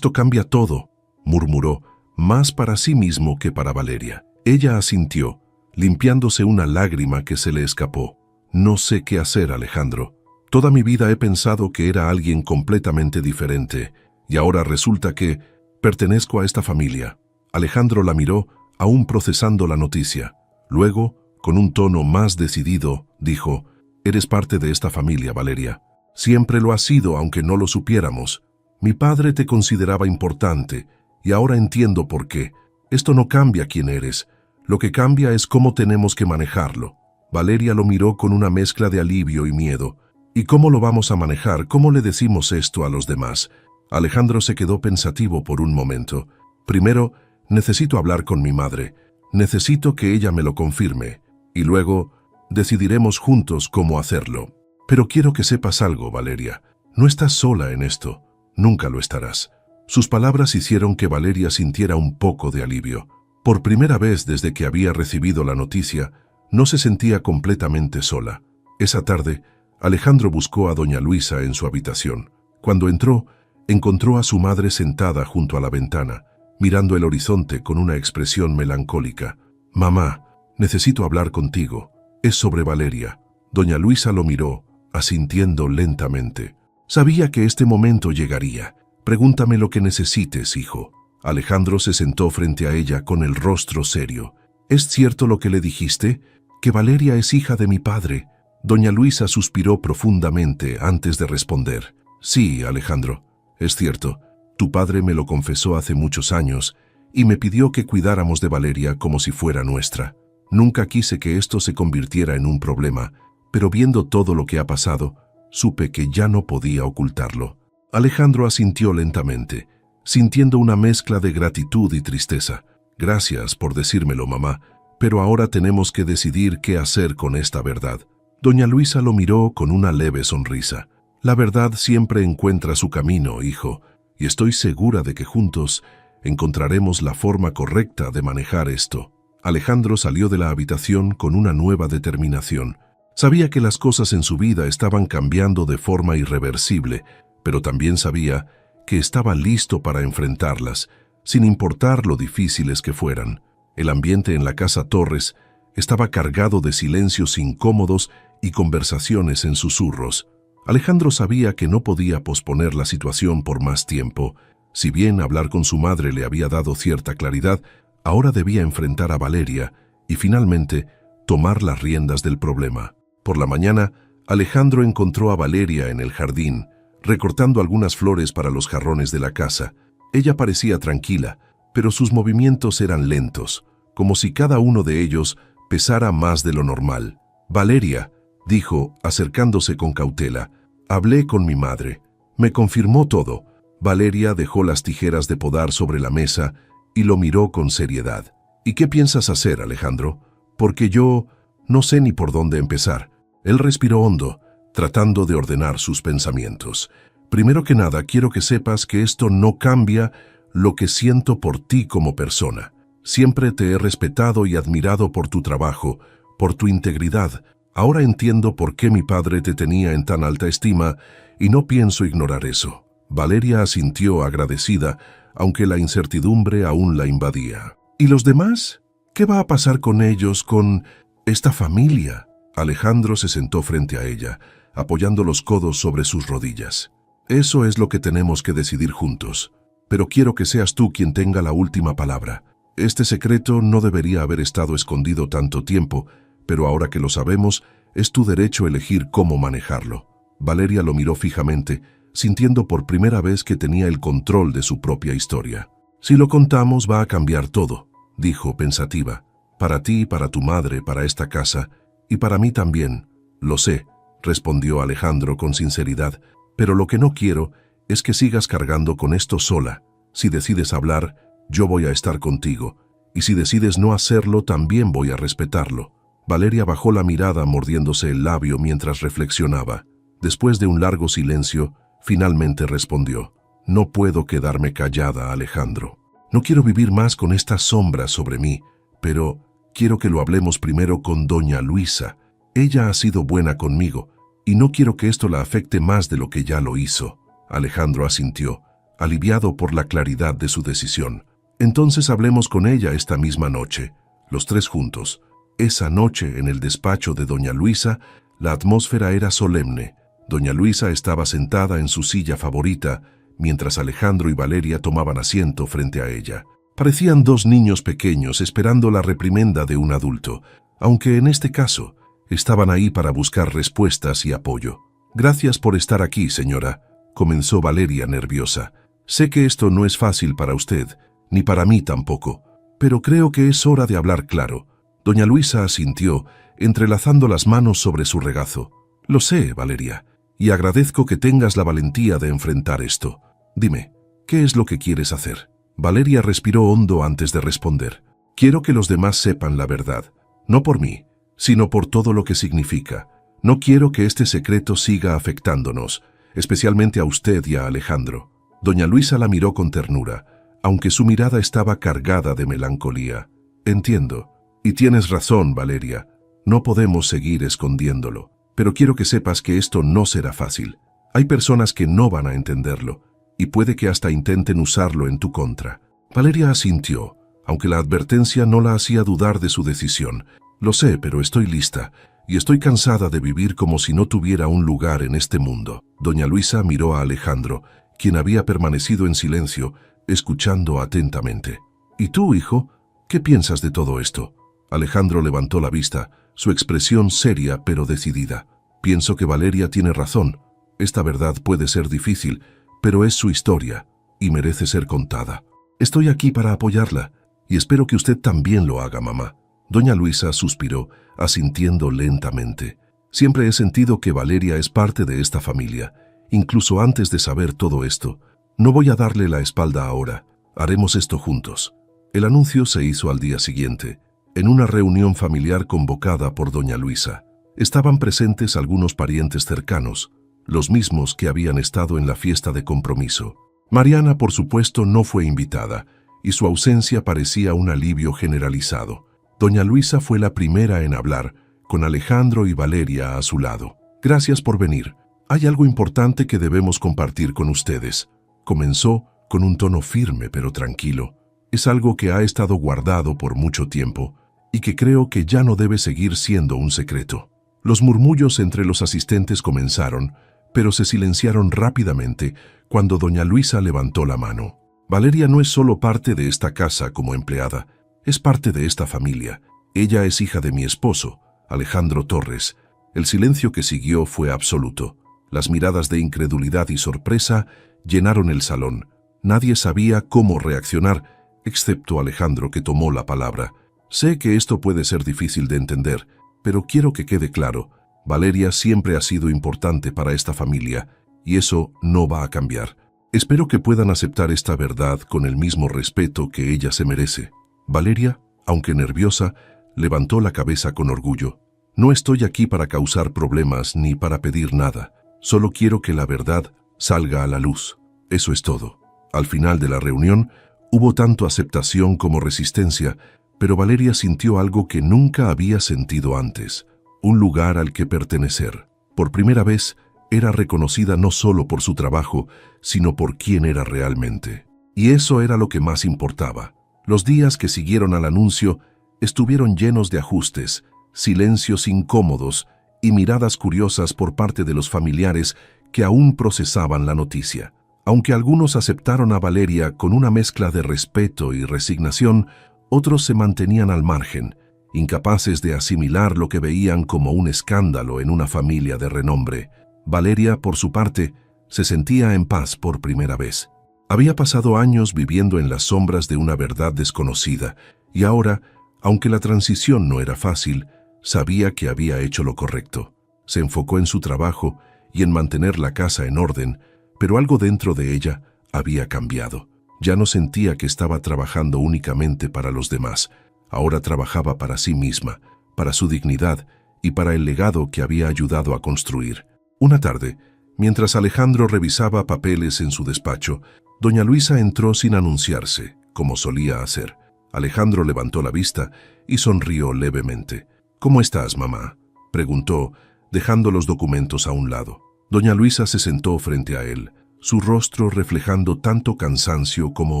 cambia todo, murmuró, más para sí mismo que para Valeria. Ella asintió, limpiándose una lágrima que se le escapó. No sé qué hacer, Alejandro. Toda mi vida he pensado que era alguien completamente diferente, y ahora resulta que pertenezco a esta familia. Alejandro la miró, aún procesando la noticia. Luego, con un tono más decidido, dijo: «Eres parte de esta familia, Valeria. Siempre lo has sido, aunque no lo supiéramos. Mi padre te consideraba importante, y ahora entiendo por qué. Esto no cambia quién eres. Lo que cambia es cómo tenemos que manejarlo». Valeria lo miró con una mezcla de alivio y miedo. ¿Y cómo lo vamos a manejar? ¿Cómo le decimos esto a los demás? Alejandro se quedó pensativo por un momento. Primero, necesito hablar con mi madre. Necesito que ella me lo confirme. Y luego, decidiremos juntos cómo hacerlo. Pero quiero que sepas algo, Valeria. No estás sola en esto. Nunca lo estarás. Sus palabras hicieron que Valeria sintiera un poco de alivio. Por primera vez desde que había recibido la noticia, no se sentía completamente sola. Esa tarde, Alejandro buscó a doña Luisa en su habitación. Cuando entró, encontró a su madre sentada junto a la ventana, mirando el horizonte con una expresión melancólica. «Mamá, necesito hablar contigo. Es sobre Valeria». Doña Luisa lo miró, asintiendo lentamente. «Sabía que este momento llegaría. Pregúntame lo que necesites, hijo». Alejandro se sentó frente a ella con el rostro serio. «¿Es cierto lo que le dijiste? ¿Que Valeria es hija de mi padre?» Doña Luisa suspiró profundamente antes de responder. «Sí, Alejandro, es cierto. Tu padre me lo confesó hace muchos años y me pidió que cuidáramos de Valeria como si fuera nuestra. Nunca quise que esto se convirtiera en un problema, pero viendo todo lo que ha pasado, supe que ya no podía ocultarlo». Alejandro asintió lentamente, sintiendo una mezcla de gratitud y tristeza. «Gracias por decírmelo, mamá, pero ahora tenemos que decidir qué hacer con esta verdad». Doña Luisa lo miró con una leve sonrisa. «La verdad siempre encuentra su camino, hijo, y estoy segura de que juntos encontraremos la forma correcta de manejar esto». Alejandro salió de la habitación con una nueva determinación. Sabía que las cosas en su vida estaban cambiando de forma irreversible, pero también sabía que estaba listo para enfrentarlas, sin importar lo difíciles que fueran. El ambiente en la casa Torres estaba cargado de silencios incómodos y conversaciones en susurros. Alejandro sabía que no podía posponer la situación por más tiempo. Si bien hablar con su madre le había dado cierta claridad, Ahora debía enfrentar a Valeria y finalmente tomar las riendas del problema. Por la mañana, Alejandro encontró a Valeria en el jardín, recortando algunas flores para los jarrones de la casa. Ella parecía tranquila, pero sus movimientos eran lentos, como si cada uno de ellos pesara más de lo normal. «Valeria», dijo, acercándose con cautela, «hablé con mi madre. Me confirmó todo». Valeria dejó las tijeras de podar sobre la mesa y lo miró con seriedad. «¿Y qué piensas hacer, Alejandro? Porque yo no sé ni por dónde empezar». Él respiró hondo, tratando de ordenar sus pensamientos. «Primero que nada, quiero que sepas que esto no cambia lo que siento por ti como persona. Siempre te he respetado y admirado por tu trabajo, por tu integridad. Ahora entiendo por qué mi padre te tenía en tan alta estima y no pienso ignorar eso». Valeria asintió agradecida, aunque la incertidumbre aún la invadía. «¿Y los demás? ¿Qué va a pasar con ellos, con esta familia?» Alejandro se sentó frente a ella, apoyando los codos sobre sus rodillas. «Eso es lo que tenemos que decidir juntos. Pero quiero que seas tú quien tenga la última palabra. Este secreto no debería haber estado escondido tanto tiempo, pero ahora que lo sabemos, es tu derecho elegir cómo manejarlo». Valeria lo miró fijamente, sintiendo por primera vez que tenía el control de su propia historia. «Si lo contamos va a cambiar todo», dijo pensativa. «Para ti, para tu madre, para esta casa, y para mí también». «Lo sé», respondió Alejandro con sinceridad, «pero lo que no quiero es que sigas cargando con esto sola. Si decides hablar, yo voy a estar contigo, y si decides no hacerlo, también voy a respetarlo». Valeria bajó la mirada mordiéndose el labio mientras reflexionaba. Después de un largo silencio, finalmente respondió: «No puedo quedarme callada, Alejandro. No quiero vivir más con estas sombras sobre mí, pero quiero que lo hablemos primero con doña Luisa. Ella ha sido buena conmigo, y no quiero que esto la afecte más de lo que ya lo hizo». Alejandro asintió, aliviado por la claridad de su decisión. «Entonces hablemos con ella esta misma noche, los tres juntos». Esa noche, en el despacho de doña Luisa, la atmósfera era solemne. Doña Luisa estaba sentada en su silla favorita, mientras Alejandro y Valeria tomaban asiento frente a ella. Parecían dos niños pequeños esperando la reprimenda de un adulto, aunque en este caso estaban ahí para buscar respuestas y apoyo. «Gracias por estar aquí, señora», comenzó Valeria nerviosa. «Sé que esto no es fácil para usted, ni para mí tampoco, pero creo que es hora de hablar claro». Doña Luisa asintió, entrelazando las manos sobre su regazo. «Lo sé, Valeria, y agradezco que tengas la valentía de enfrentar esto. Dime, ¿qué es lo que quieres hacer?». Valeria respiró hondo antes de responder. «Quiero que los demás sepan la verdad, no por mí, sino por todo lo que significa. No quiero que este secreto siga afectándonos, especialmente a usted y a Alejandro». Doña Luisa la miró con ternura, aunque su mirada estaba cargada de melancolía. «Entiendo. Y tienes razón, Valeria. No podemos seguir escondiéndolo. Pero quiero que sepas que esto no será fácil. Hay personas que no van a entenderlo, y puede que hasta intenten usarlo en tu contra». Valeria asintió, aunque la advertencia no la hacía dudar de su decisión. «Lo sé, pero estoy lista, y estoy cansada de vivir como si no tuviera un lugar en este mundo». Doña Luisa miró a Alejandro, quien había permanecido en silencio, escuchando atentamente. «¿Y tú, hijo? ¿Qué piensas de todo esto?». Alejandro levantó la vista, su expresión seria pero decidida. «Pienso que Valeria tiene razón. Esta verdad puede ser difícil, pero es su historia y merece ser contada. Estoy aquí para apoyarla y espero que usted también lo haga, mamá». Doña Luisa suspiró, asintiendo lentamente. «Siempre he sentido que Valeria es parte de esta familia, incluso antes de saber todo esto. No voy a darle la espalda ahora. Haremos esto juntos». El anuncio se hizo al día siguiente, en una reunión familiar convocada por doña Luisa. Estaban presentes algunos parientes cercanos, los mismos que habían estado en la fiesta de compromiso. Mariana, por supuesto, no fue invitada, y su ausencia parecía un alivio generalizado. Doña Luisa fue la primera en hablar, con Alejandro y Valeria a su lado. «Gracias por venir. Hay algo importante que debemos compartir con ustedes», comenzó con un tono firme pero tranquilo. «Es algo que ha estado guardado por mucho tiempo y que creo que ya no debe seguir siendo un secreto». Los murmullos entre los asistentes comenzaron, pero se silenciaron rápidamente cuando doña Luisa levantó la mano. «Valeria no es solo parte de esta casa como empleada, Es parte de esta familia. Ella es hija de mi esposo, Alejandro Torres. El silencio que siguió fue absoluto. Las miradas de incredulidad y sorpresa llenaron el salón. Nadie sabía cómo reaccionar, excepto Alejandro, que tomó la palabra. Sé que esto puede ser difícil de entender, pero quiero que quede claro. Valeria siempre ha sido importante para esta familia, y eso no va a cambiar. Espero que puedan aceptar esta verdad con el mismo respeto que ella se merece. Valeria, aunque nerviosa, levantó la cabeza con orgullo. No estoy aquí para causar problemas ni para pedir nada. Solo quiero que la verdad salga a la luz. Eso es todo. Al final de la reunión, hubo tanto aceptación como resistencia, pero Valeria sintió algo que nunca había sentido antes. Un lugar al que pertenecer. Por primera vez, era reconocida no solo por su trabajo, sino por quién era realmente. Y eso era lo que más importaba. Los días que siguieron al anuncio estuvieron llenos de ajustes, silencios incómodos y miradas curiosas por parte de los familiares que aún procesaban la noticia. Aunque algunos aceptaron a Valeria con una mezcla de respeto y resignación, otros se mantenían al margen, incapaces de asimilar lo que veían como un escándalo en una familia de renombre. Valeria, por su parte, se sentía en paz por primera vez. Había pasado años viviendo en las sombras de una verdad desconocida, y ahora, aunque la transición no era fácil, sabía que había hecho lo correcto. Se enfocó en su trabajo y en mantener la casa en orden, pero algo dentro de ella había cambiado. Ya no sentía que estaba trabajando únicamente para los demás. Ahora trabajaba para sí misma, para su dignidad y para el legado que había ayudado a construir. Una tarde, mientras Alejandro revisaba papeles en su despacho, doña Luisa entró sin anunciarse, como solía hacer. Alejandro levantó la vista y sonrió levemente. «¿Cómo estás, mamá?», preguntó, dejando los documentos a un lado. Doña Luisa se sentó frente a él, su rostro reflejando tanto cansancio como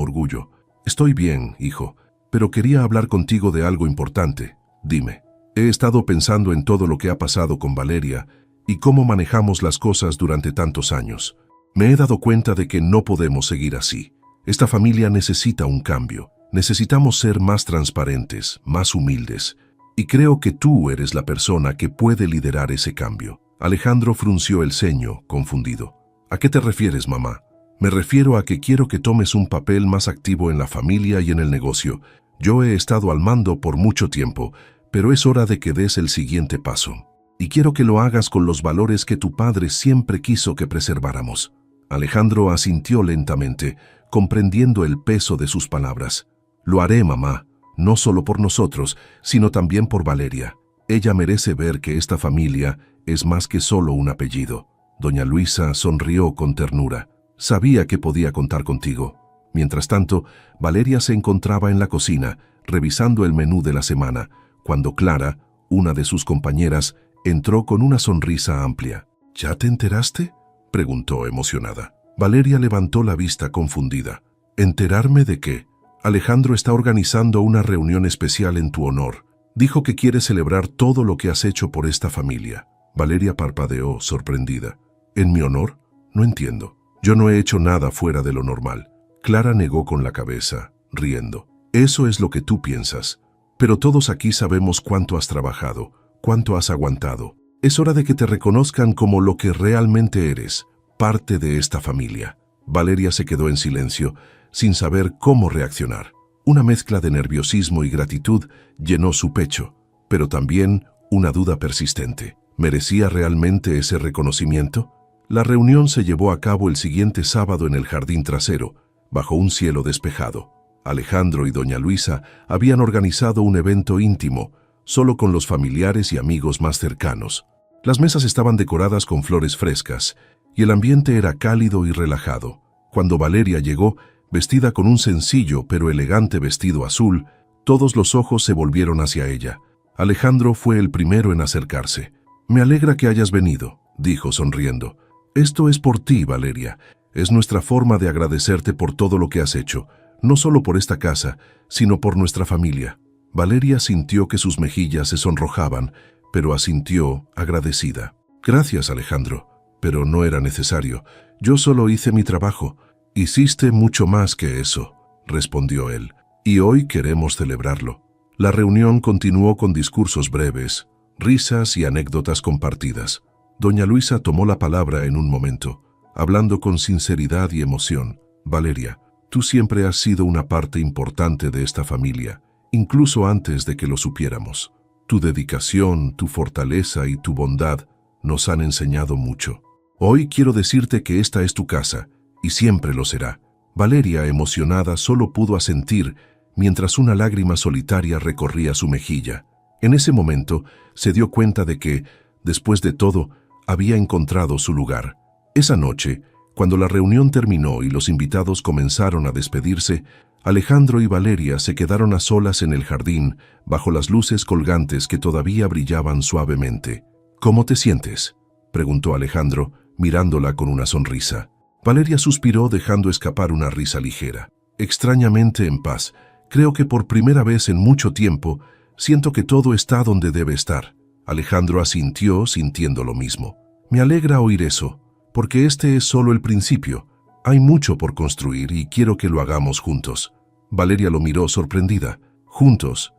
orgullo. «Estoy bien, hijo, pero quería hablar contigo de algo importante. Dime». «He estado pensando en todo lo que ha pasado con Valeria y cómo manejamos las cosas durante tantos años. Me he dado cuenta de que no podemos seguir así. Esta familia necesita un cambio. Necesitamos ser más transparentes, más humildes. Y creo que tú eres la persona que puede liderar ese cambio». Alejandro frunció el ceño, confundido. «¿A qué te refieres, mamá?». «Me refiero a que quiero que tomes un papel más activo en la familia y en el negocio. Yo he estado al mando por mucho tiempo, pero es hora de que des el siguiente paso. Y quiero que lo hagas con los valores que tu padre siempre quiso que preserváramos». Alejandro asintió lentamente, comprendiendo el peso de sus palabras. «Lo haré, mamá, no solo por nosotros, sino también por Valeria. Ella merece ver que esta familia es más que solo un apellido». Doña Luisa sonrió con ternura. «Sabía que podía contar contigo». Mientras tanto, Valeria se encontraba en la cocina, revisando el menú de la semana, cuando Clara, una de sus compañeras, entró con una sonrisa amplia. «¿Ya te enteraste?», preguntó emocionada. Valeria levantó la vista confundida. «¿Enterarme de qué?». «Alejandro está organizando una reunión especial en tu honor. Dijo que quiere celebrar todo lo que has hecho por esta familia». Valeria parpadeó, sorprendida. «¿En mi honor? No entiendo. Yo no he hecho nada fuera de lo normal». Clara negó con la cabeza, riendo. «Eso es lo que tú piensas. Pero todos aquí sabemos cuánto has trabajado, cuánto has aguantado. Es hora de que te reconozcan como lo que realmente eres, parte de esta familia». Valeria se quedó en silencio, sin saber cómo reaccionar. Una mezcla de nerviosismo y gratitud llenó su pecho, pero también una duda persistente. ¿Merecía realmente ese reconocimiento? La reunión se llevó a cabo el siguiente sábado en el jardín trasero, bajo un cielo despejado. Alejandro y doña Luisa habían organizado un evento íntimo, solo con los familiares y amigos más cercanos. Las mesas estaban decoradas con flores frescas, y el ambiente era cálido y relajado. Cuando Valeria llegó, vestida con un sencillo pero elegante vestido azul, todos los ojos se volvieron hacia ella. Alejandro fue el primero en acercarse. «Me alegra que hayas venido», dijo sonriendo. «Esto es por ti, Valeria. Es nuestra forma de agradecerte por todo lo que has hecho, no solo por esta casa, sino por nuestra familia». Valeria sintió que sus mejillas se sonrojaban, pero asintió agradecida. «Gracias, Alejandro, pero no era necesario. Yo solo hice mi trabajo». «Hiciste mucho más que eso», respondió él. Y hoy queremos celebrarlo. La reunión continuó con discursos breves, risas y anécdotas compartidas. Doña Luisa tomó la palabra en un momento, hablando con sinceridad y emoción. Valeria, tú siempre has sido una parte importante de esta familia, incluso antes de que lo supiéramos. Tu dedicación, tu fortaleza y tu bondad nos han enseñado mucho. Hoy quiero decirte que esta es tu casa, y siempre lo será. Valeria, emocionada, solo pudo asentir, mientras una lágrima solitaria recorría su mejilla. En ese momento, se dio cuenta de que, después de todo, había encontrado su lugar. Esa noche, cuando la reunión terminó y los invitados comenzaron a despedirse, Alejandro y Valeria se quedaron a solas en el jardín, bajo las luces colgantes que todavía brillaban suavemente. «¿Cómo te sientes?», preguntó Alejandro, mirándola con una sonrisa. Valeria suspiró dejando escapar una risa ligera. «Extrañamente en paz. Creo que por primera vez en mucho tiempo siento que todo está donde debe estar». Alejandro asintió, sintiendo lo mismo. «Me alegra oír eso, porque este es solo el principio. Hay mucho por construir y quiero que lo hagamos juntos». Valeria lo miró sorprendida. «Juntos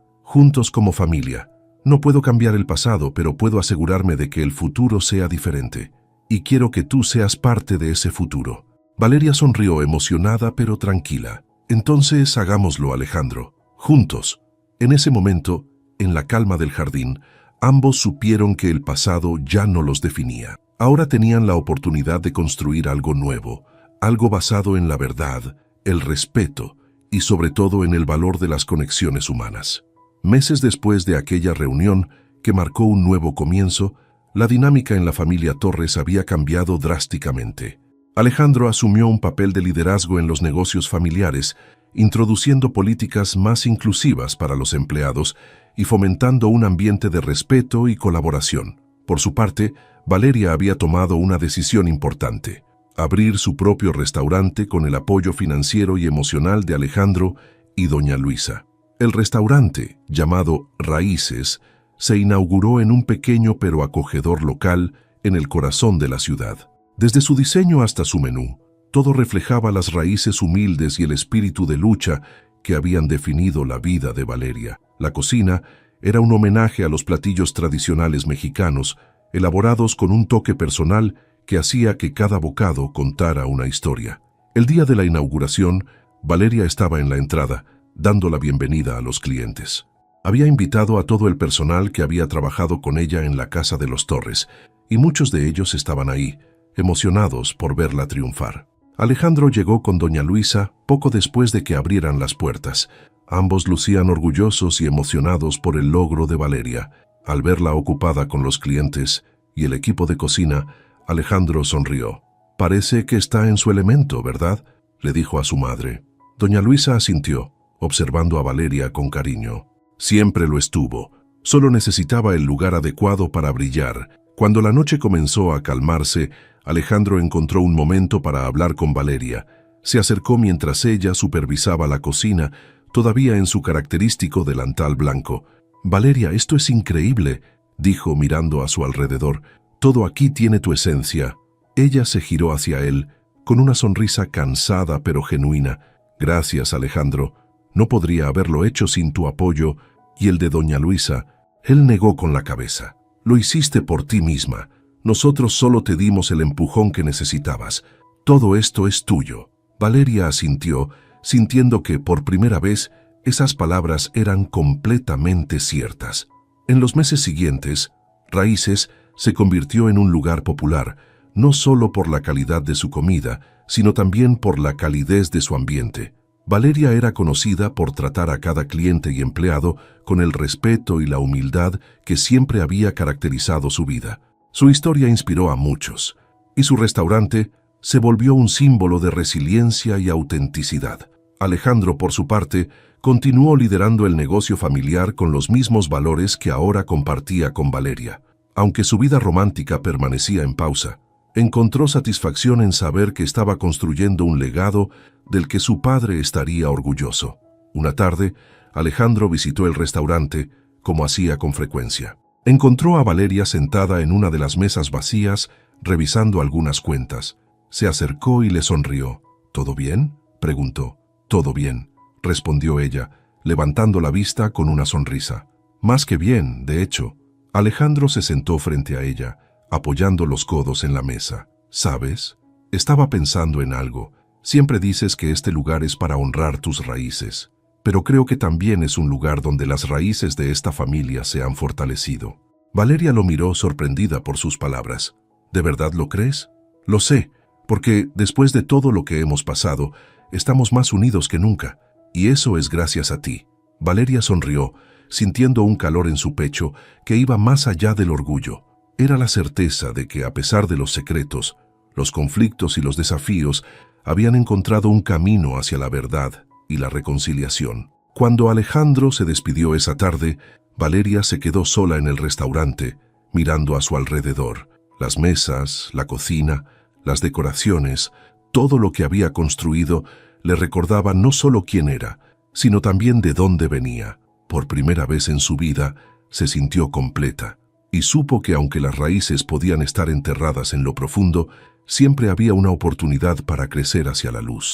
como familia. No puedo cambiar el pasado, pero puedo asegurarme de que el futuro sea diferente. Y quiero que tú seas parte de ese futuro». Valeria sonrió emocionada pero tranquila. «Entonces hagámoslo, Alejandro. Juntos». En ese momento, en la calma del jardín, ambos supieron que el pasado ya no los definía. Ahora tenían la oportunidad de construir algo nuevo, algo basado en la verdad, el respeto y sobre todo en el valor de las conexiones humanas. Meses después de aquella reunión, que marcó un nuevo comienzo, la dinámica en la familia Torres había cambiado drásticamente. Alejandro asumió un papel de liderazgo en los negocios familiares, introduciendo políticas más inclusivas para los empleados y fomentando un ambiente de respeto y colaboración. Por su parte, Valeria había tomado una decisión importante: abrir su propio restaurante con el apoyo financiero y emocional de Alejandro y doña Luisa. El restaurante, llamado Raíces, se inauguró en un pequeño pero acogedor local en el corazón de la ciudad. Desde su diseño hasta su menú, todo reflejaba las raíces humildes y el espíritu de lucha que habían definido la vida de Valeria. La cocina era un homenaje a los platillos tradicionales mexicanos, elaborados con un toque personal que hacía que cada bocado contara una historia. El día de la inauguración, Valeria estaba en la entrada, dando la bienvenida a los clientes. Había invitado a todo el personal que había trabajado con ella en la casa de los Torres, y muchos de ellos estaban ahí, emocionados por verla triunfar. Alejandro llegó con doña Luisa poco después de que abrieran las puertas. Ambos lucían orgullosos y emocionados por el logro de Valeria. Al verla ocupada con los clientes y el equipo de cocina, Alejandro sonrió. «Parece que está en su elemento, ¿verdad?», le dijo a su madre. Doña Luisa asintió, observando a Valeria con cariño. «Siempre lo estuvo. Solo necesitaba el lugar adecuado para brillar». Cuando la noche comenzó a calmarse, Alejandro encontró un momento para hablar con Valeria. Se acercó mientras ella supervisaba la cocina, todavía en su característico delantal blanco. «Valeria, esto es increíble», dijo mirando a su alrededor. «Todo aquí tiene tu esencia». Ella se giró hacia él, con una sonrisa cansada pero genuina. «Gracias, Alejandro. No podría haberlo hecho sin tu apoyo y el de doña Luisa». Él negó con la cabeza. «Lo hiciste por ti misma. Nosotros solo te dimos el empujón que necesitabas. Todo esto es tuyo». Valeria asintió, sintiendo que, por primera vez, esas palabras eran completamente ciertas. En los meses siguientes, Raíces se convirtió en un lugar popular, no solo por la calidad de su comida, sino también por la calidez de su ambiente. Valeria era conocida por tratar a cada cliente y empleado con el respeto y la humildad que siempre había caracterizado su vida. Su historia inspiró a muchos, y su restaurante se volvió un símbolo de resiliencia y autenticidad. Alejandro, por su parte, continuó liderando el negocio familiar con los mismos valores que ahora compartía con Valeria. Aunque su vida romántica permanecía en pausa, encontró satisfacción en saber que estaba construyendo un legado del que su padre estaría orgulloso. Una tarde, Alejandro visitó el restaurante, como hacía con frecuencia. Encontró a Valeria sentada en una de las mesas vacías, revisando algunas cuentas. Se acercó y le sonrió. «¿Todo bien?», preguntó. «Todo bien», respondió ella, levantando la vista con una sonrisa. Más que bien, de hecho. Alejandro se sentó frente a ella, apoyando los codos en la mesa. ¿Sabes? Estaba pensando en algo. Siempre dices que este lugar es para honrar tus raíces, pero creo que también es un lugar donde las raíces de esta familia se han fortalecido. Valeria lo miró sorprendida por sus palabras. ¿De verdad lo crees? Lo sé, porque después de todo lo que hemos pasado, estamos más unidos que nunca, y eso es gracias a ti. Valeria sonrió, sintiendo un calor en su pecho que iba más allá del orgullo. Era la certeza de que, a pesar de los secretos, los conflictos y los desafíos, habían encontrado un camino hacia la verdad y la reconciliación. Cuando Alejandro se despidió esa tarde, Valeria se quedó sola en el restaurante, mirando a su alrededor. Las mesas, la cocina, las decoraciones, todo lo que había construido le recordaba no solo quién era, sino también de dónde venía. Por primera vez en su vida, se sintió completa, y supo que aunque las raíces podían estar enterradas en lo profundo, siempre había una oportunidad para crecer hacia la luz.